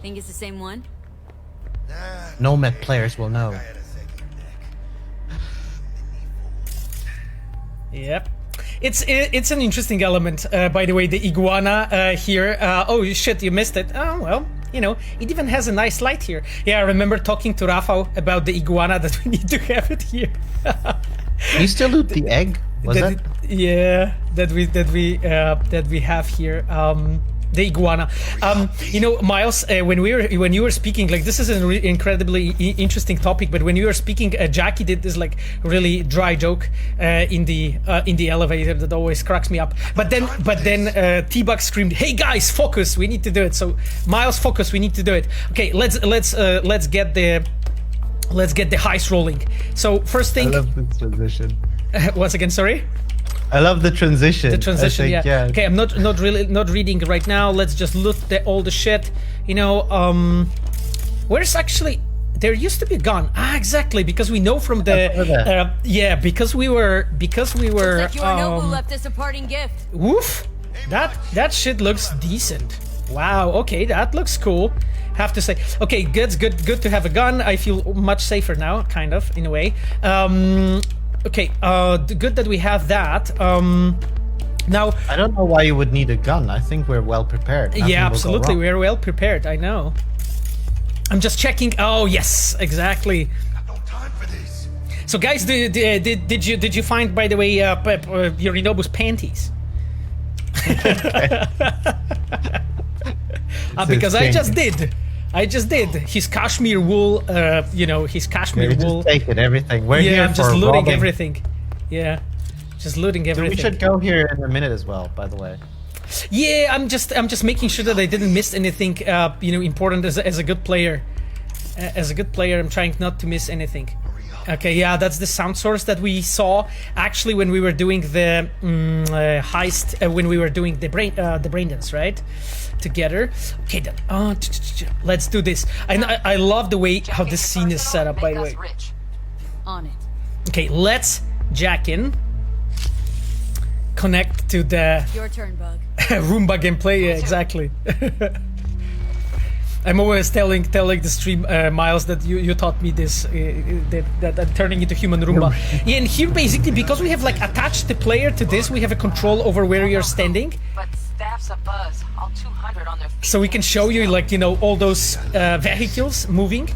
Think it's the same one? Nomad players will know. Yep. It's an interesting element, by the way, the iguana here. Oh shit, you missed it. Oh well, it even has a nice light here. Yeah, I remember talking to Rafael about the iguana, that we need to have it here. You still loot the egg? Was that? Yeah, that we have here. The iguana. Miles, when you were speaking, like this is an incredibly interesting topic, but when you were speaking, Jackie did this like really dry joke in the elevator that always cracks me up. But then T-Bug screamed, "Hey guys, focus! We need to do it." So Miles, focus! We need to do it. Okay, let's get the heist rolling. So first thing. I love this transition. Once again, sorry. I love the transition. The transition, yeah. Okay, I'm not reading right now. Let's just loot all the shit. Where's actually? There used to be a gun. Exactly, because we know from the because we were. Looks like Yorinobu left us a parting gift. Woof! That shit looks decent. Wow. Okay, that looks cool. Have to say. Okay, good to have a gun. I feel much safer now, kind of in a way. Okay, good that we have that. Now, I don't know why you would need a gun. I think we're well prepared. Nothing absolutely, we're well prepared. I know. I'm just checking. Oh yes, exactly. Got no time for this. So, guys, did you find, by the way, Yorinobu's panties? Because I just did. I just did. His cashmere wool, his cashmere wool. Just taking everything. We're here I'm just for looting robbing. everything. Yeah, just looting everything. We should go here in a minute as well, by the way. Yeah, I'm just making sure that I didn't miss anything, important as a good player. As a good player, I'm trying not to miss anything. Okay, yeah, that's the sound source that we saw actually when we were doing the heist, when we were doing the brain dance, right? Together. Okay, then. Let's do this. I love the way how this scene is set up, by the way. On it. Okay, let's jack in. Connect to the Your turn, Bug. Roomba gameplay. Yeah, exactly. I'm always telling the stream, Miles, that you taught me this, that I'm turning into human Roomba. Yeah, and here basically, because we have like attached the player to this, we have a control over where you're standing. But staff's a buzz, all 200 on their feet. So we can show you like, all those vehicles moving.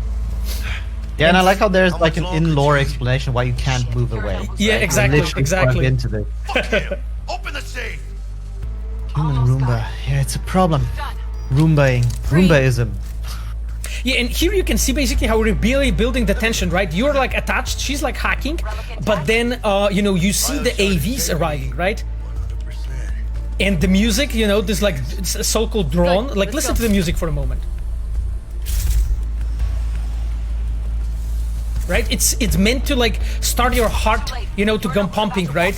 Yeah, and I like how there's like an in-lore explanation why you can't move away. Yeah, right? exactly, exactly. Into this. Open the safe. Human Roomba. Yeah, it's a problem. Roombaism. Yeah, and here you can see basically how we're really building the tension, right? You're like attached, she's like hacking, but then, you see the AVs arriving, right? And the music, this like so-called drone. Like, listen to the music for a moment. Right? It's meant to like start your heart, to go pumping, right?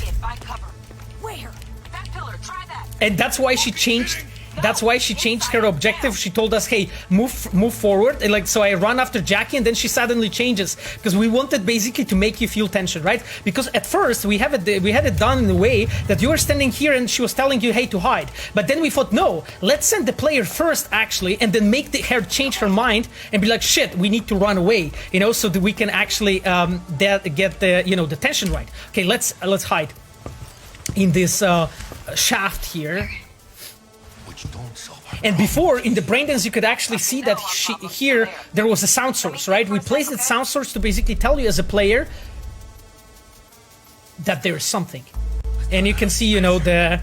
Where? That pillar, try that. And that's why she changed. That's why she changed her objective. She told us, "Hey, move forward." And like, so I run after Jackie, and then she suddenly changes because we wanted basically to make you feel tension, right? Because at first we had it done in a way that you were standing here and she was telling you, "Hey, to hide." But then we thought, no, let's send the player first actually, and then make her change her mind and be like, "Shit, we need to run away," so that we can actually get the the tension right. Okay, let's hide in this shaft here. And before, in the brain dance, you could actually see that here there was a sound source, right? We placed that sound source to basically tell you as a player that there is something. And you can see, the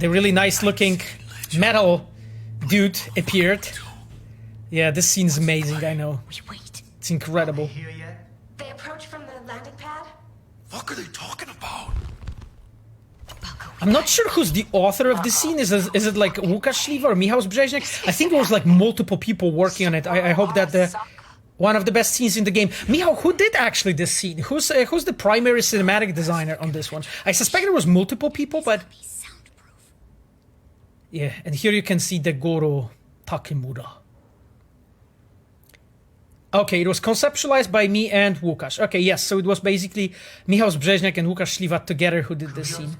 really nice looking metal dude appeared. Yeah, this scene's amazing, I know. It's incredible. They approach from the landing pad? What are they talking about? I'm not sure who's the author of this scene. Is it like Łukasz Śliwa or Michał Brzeźniak? I think it was like multiple people working on it. I hope that one of the best scenes in the game. Michał, who did actually this scene? Who's the primary cinematic designer on this one? I suspect there was multiple people, but yeah. And here you can see the Goro Takemura. Okay, it was conceptualized by me and Łukasz. Okay, yes, so it was basically Michał Brzeźniak and Łukasz Śliwa together who did this scene.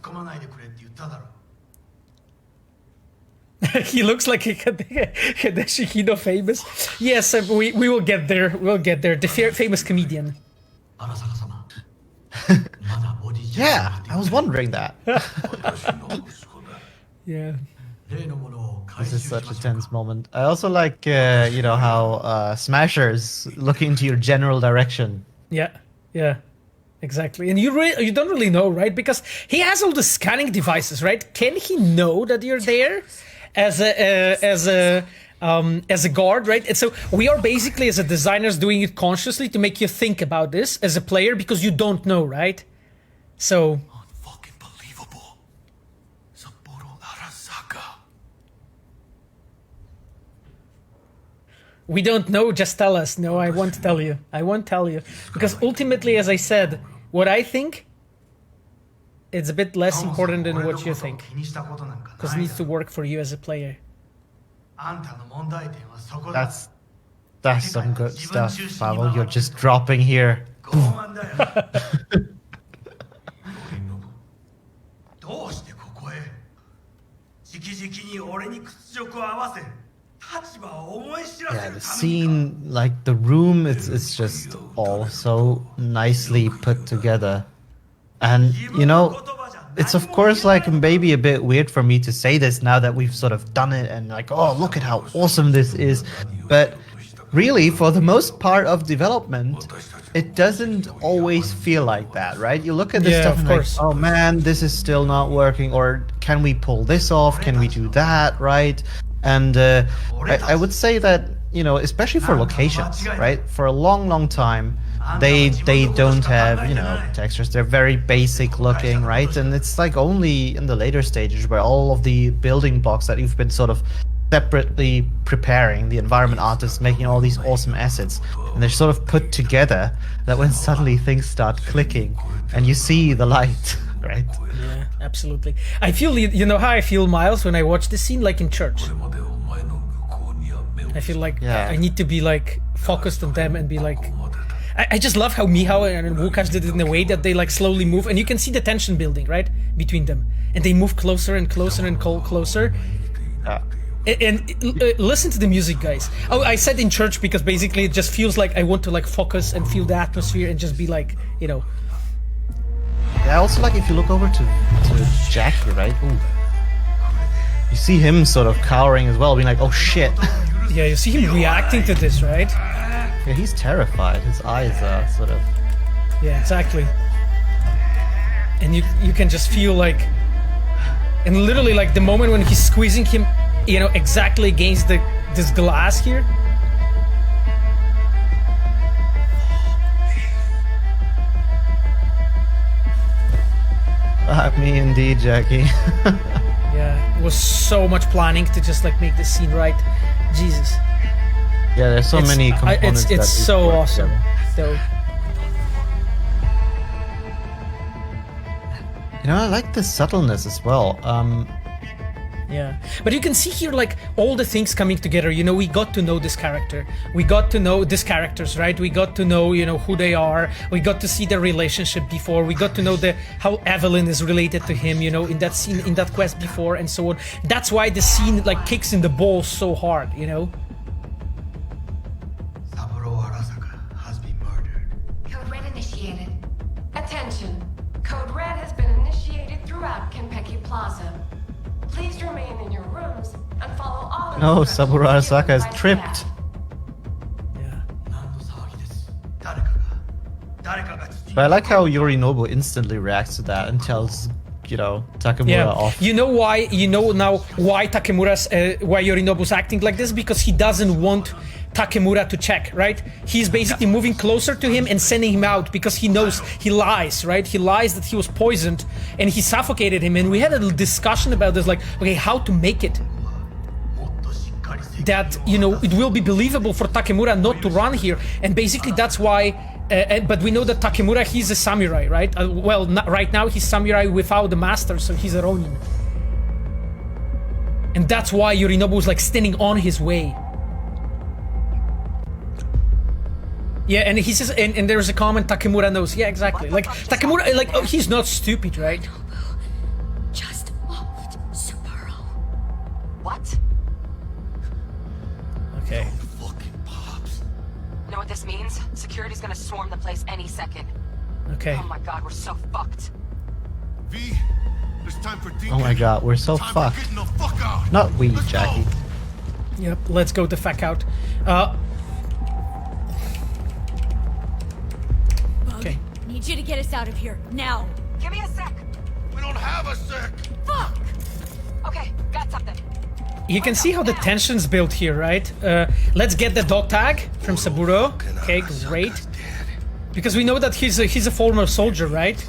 He looks like Hideshi Hino famous. Yes, we will get there. We'll get there. The famous comedian. Yeah, I was wondering that. Yeah. This is such a tense moment. I also like, how Smasher's looking into your general direction. Yeah, exactly. And you don't really know, right? Because he has all the scanning devices, right? Can he know that you're there as a guard, right? And so we are basically, as a designers, doing it consciously to make you think about this as a player because you don't know, right? So. We don't know, just tell us. No, I won't tell you. I won't tell you. Because ultimately, as I said, what I think, it's a bit less important than what you think. Because it needs to work for you as a player. That's some good stuff, Pavel. You're just dropping here. Yeah, the scene, like the room, it's just all so nicely put together. And, it's of course like maybe a bit weird for me to say this now that we've sort of done it and like, oh, look at how awesome this is. But really, for the most part of development, it doesn't always feel like that, right? You look at this stuff and like, oh man, this is still not working, or can we pull this off? Can we do that, right? And I would say that, you know, especially for locations, right? For a long time, they don't have, you know, textures. They're very basic looking, right? And it's like only in the later stages where all of the building blocks that you've been sort of separately preparing, the environment artists making all these awesome assets, and they're sort of put together, that when suddenly things start clicking and you see the light, right? Yeah, absolutely. I feel, you know how I feel, Miles, when I watch this scene, like in church. I feel like I need to be like focused on them and be like, I just love how Mihao and Wukash did it in a way that they like slowly move, and you can see the tension building, right, between them, and they move closer and closer and closer. And listen to the music, guys. Oh, I said in church because basically it just feels like I want to like focus and feel the atmosphere and just be like, you know. Yeah, also like if you look over to Jackie, right? Ooh. You see him sort of cowering as well, being like, oh shit. Yeah, you see him reacting to this, right? Yeah, he's terrified. His eyes are sort of... Yeah, exactly. And you can just feel like... And literally like the moment when he's squeezing him, you know, exactly against this glass here. Me indeed, Jackie. Yeah, it was so much planning to just like make this scene right. Jesus. Yeah, there's so many components. It's so awesome, though. You know, I like the subtleness as well. Yeah, but you can see here like all the things coming together. You know, we got to know this character. We got to know these characters, right? We got to know, you know, who they are. We got to see their relationship before. We got to know how Evelyn is related to him, you know, in that scene, in that quest before, and so on. That's why the scene like kicks in the balls so hard, you know. Code Red initiated. Attention. Code Red has been initiated throughout Kenpeki Plaza. Please remain in your rooms and follow all No, Saburo Arasaka is tripped. But I like how Yorinobu instantly reacts to that and tells, you know, Takemura off. You know why? You know now why why Yorinobu's acting like this? Because he doesn't want Takemura to check, right? He's basically moving closer to him and sending him out because he knows he lies, right? He lies that he was poisoned and he suffocated him. And we had a little discussion about this, like, okay, how to make it that, you know, it will be believable for Takemura not to run here. And basically that's why, but we know that Takemura, he's a samurai, right? Well, right now he's samurai without the master, so he's a Ronin. And that's why Yorinobu was like standing on his way. Yeah, and he says, and there's a comment, Takemura knows. Yeah, exactly. Like, Takemura, like, oh, he's not stupid, right? Just moved, Saburo. What? Okay. You know what this means? Security's gonna swarm the place any second. Okay. Oh my god, we're so fucked. V, it's time for Oh my god, we're so fucked. Not we, Jackie. Yep, let's go the fuck out. Okay. Need you to get us out of here now. Give me a sec. We don't have a sec. Fuck. Okay, got something. You can see how the tension's built here, right? Let's get the dog tag from Saburo. Okay, great. Because we know that he's a former soldier, right?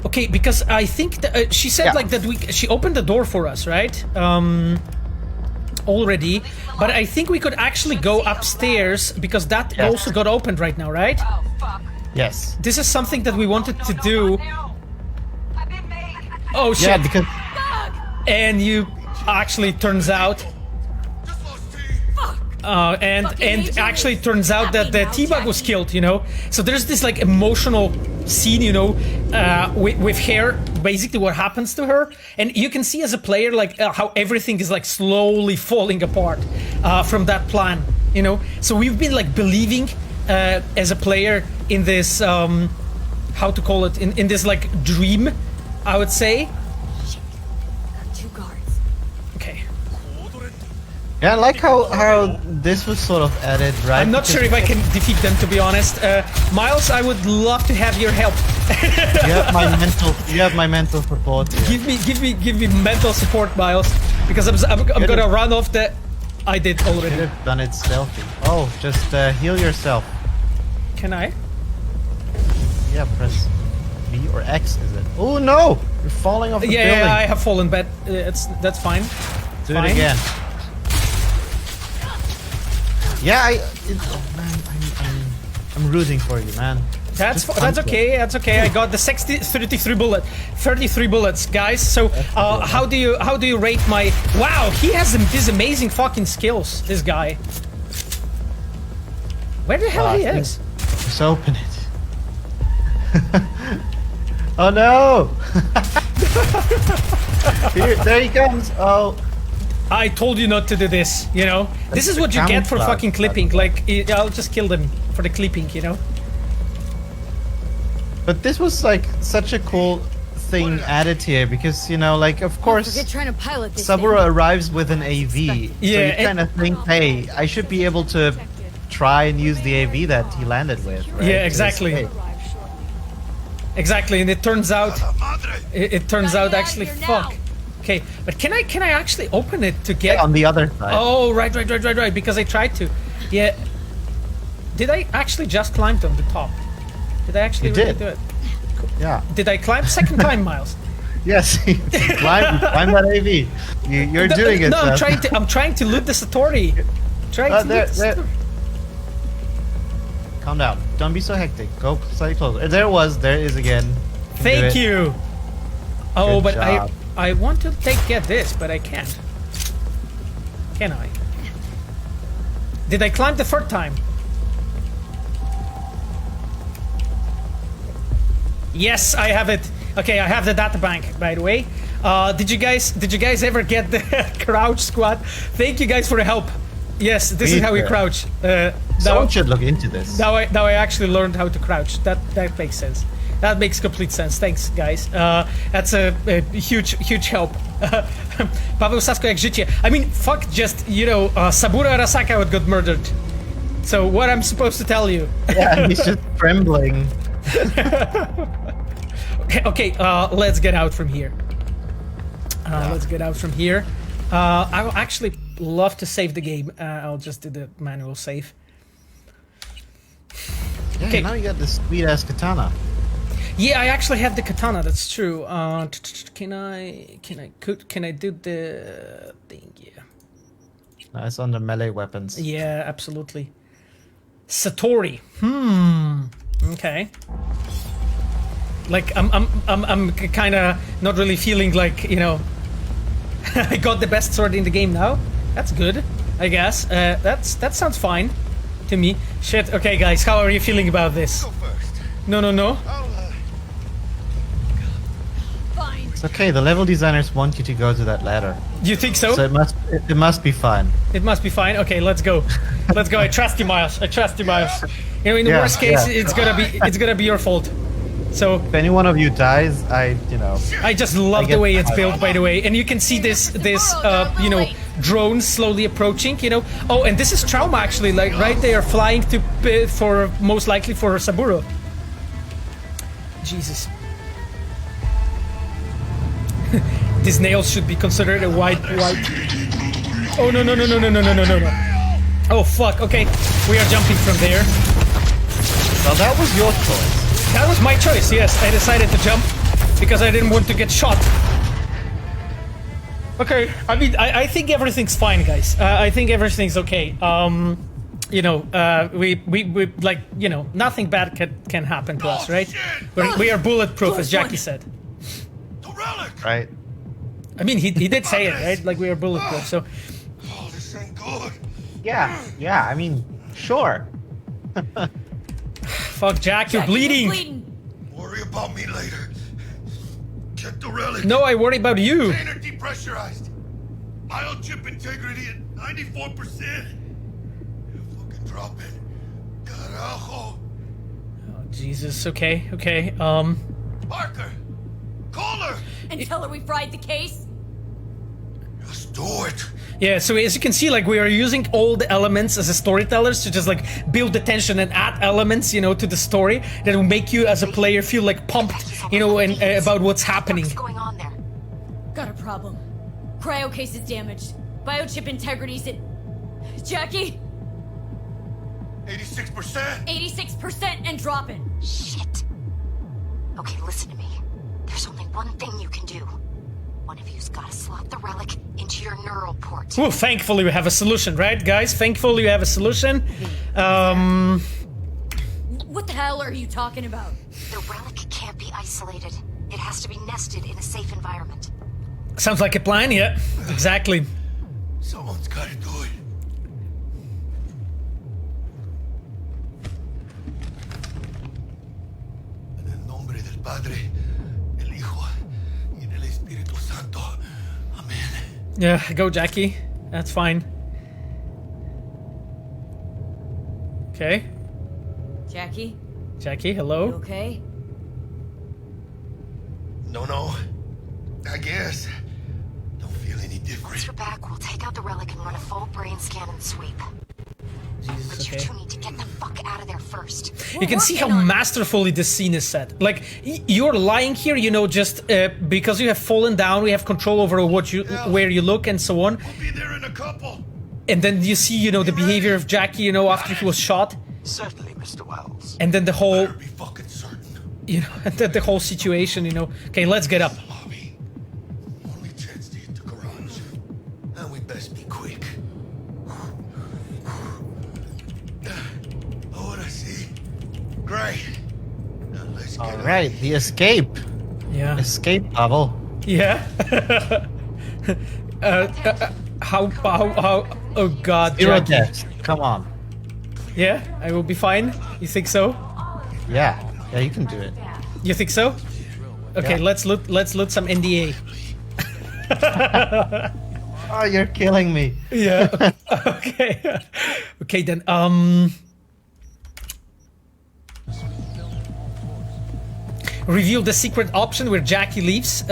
Okay, because I think that, she said like that she opened the door for us, right? Already, but I think we could actually go upstairs because that also got opened right now, right? Oh, fuck. Yes. This is something that we wanted to do. Oh shit! Yeah, because and you actually turns out, and actually turns out that the T-Bug was killed. You know, so there's this like emotional scene, you know, with her. Basically, what happens to her, and you can see as a player like how everything is like slowly falling apart from that plan. You know, so we've been like believing as a player in this how to call it in this like dream, I would say. Shit. Got 2 guards. Okay. Yeah, I like how this was sort of added, right? I'm not sure if I can defeat them, to be honest. Miles, I would love to have your help. You have my mental support here. Give me mental support, Miles, because I'm gonna run off the. I did already. Could have done it stealthy. Oh, just heal yourself. Can I? Yeah, press B or X, is it? Oh no! You're falling off the building. Yeah, I have fallen, but that's fine. Do it again. Yeah, oh man, I'm rooting for you, man. That's okay. That's okay. I got the 33 bullets, guys. So, how do you rate my? Wow, he has these amazing fucking skills. This guy. Where the hell he is? Just open it. Oh no! Here, there he comes. Oh. I told you not to do this, you know? This is what you get for fucking clipping. Like, I'll just kill them for the clipping, you know? But this was like such a cool thing added here because, you know, like, of course, Saburo arrives with an AV. Yeah, so you kind of think, hey, I should be able to try and use the AV that he landed with, right? Yeah, exactly. Exactly, and it turns out... It turns out actually, fuck. Okay, but can I actually open it to get on the other side? Oh, right, because I tried to. Yeah. Did I actually just climb on the top? Did I actually really do it? Cool. Yeah. Did I climb second time, Miles? Yes, climb that AV. You're doing it. No, I'm trying to loot the Satori. Calm down. Don't be so hectic. Go slightly closer. There is again. Thank you. Oh, Good but job. I want to get this, but I can't. Can I? Did I climb the third time? Yes, I have it. Okay, I have the data bank, by the way. Did you guys ever get the crouch squad? Thank you guys for the help. Yes, this is how we crouch. Someone should look into this. Now I actually learned how to crouch. That makes sense. That makes complete sense. Thanks, guys. That's a huge help. Paweł Sasko jak życie. I mean, fuck, just, you know, Saburo Arasaka would got murdered. So what I'm supposed to tell you? Yeah, he's just trembling. Okay, let's get out from here. Let's get out from here. I will actually love to save the game. I'll just do the manual save. Yeah, okay. Now you got this sweet ass katana. Yeah, I actually have the katana. That's true. Can I do the thing? Yeah. No, it's under melee weapons. Yeah, absolutely. Satori. Okay. Like I'm kind of not really feeling like, you know, I got the best sword in the game now. That's good, I guess. That sounds fine to me. Shit. Okay, guys, how are you feeling about this? Go first. No. It's okay. The level designers want you to go to that ladder. You think so? So it must be fine. It must be fine. Okay, let's go. Let's go. I trust you, Miles. You know, in the worst case, it's gonna be your fault. So if any one of you dies, I just love the way it's built, by the way, and you can see this you know, drone slowly approaching, you know. Oh, and this is Trauma actually, like right there, flying to for most likely for Saburo. Jesus. These nails should be considered a white. Oh no. Oh fuck. Okay, we are jumping from there. Well, that was your choice. That was my choice, yes. I decided to jump because I didn't want to get shot. Okay, I mean, I think everything's fine, guys. I think everything's okay. You know, we like, you know, nothing bad can happen to us, right? We are bulletproof, as Jackie said. Right. I mean, he did say it, right? Like, we are bulletproof, so... Oh, this ain't good. Yeah, I mean, sure. Fuck, Jack, you're bleeding. Worry about me later. Get the relic. No, I worry about you. Container depressurized. Biochip integrity at 94%. Fucking drop it. Carajo. Oh, Jesus, okay. Parker, call her. And tell her we fried the case? Let's do it. Yeah, so as you can see, like, we are using all the elements as a storytellers to just like build the tension and add elements, you know, to the story that will make you as a player feel like pumped, you know, and about what's happening. What's going on there? Got a problem. Cryo case is damaged. Biochip integrity's at... Jackie? 86%? 86% and dropping. Shit. Okay, listen to me. There's only one thing you can do. One of you's gotta slot the relic into your neural port. Well, thankfully we have a solution, right, guys? Thankfully we have a solution. What the hell are you talking about? The relic can't be isolated. It has to be nested in a safe environment. Sounds like a plan, yeah. Exactly. Someone's gotta do it. En el nombre del Padre, el Hijo, y del Espíritu Santo. Amen. Yeah, go, Jackie. That's fine. Okay. Jackie? Jackie, You hello? okay? No. I guess. Don't feel any Once different. you're back, we'll take out the relic and run a full brain scan and sweep. Jesus, But you okay. two need to get the fuck out of there first. You can see how masterfully this scene is set. Like, you're lying here, you know, just because you have fallen down, we have control over what you, where you look and so on. We'll be there in a couple. And then you see, you know, the behavior of Jackie, you know, after he was shot. Certainly, Mr. Wells. And then the whole, Be fucking certain. you know, and then the whole situation, you know. Okay, let's get up. Lobby. Only chance to hit the garage. And we best be quick. Oh, what I see. Great. Now let's get out. Alright, the escape. Yeah. Escape bubble. Yeah. How, oh god, Zero Jackie. deaths. Come on. Yeah, I will be fine. You think so? Yeah. Yeah, you can do it. You think so? Okay, Yeah. let's loot some NDA. Oh, you're killing me. Yeah. Okay. Okay then. Reveal the secret option where Jackie leaves.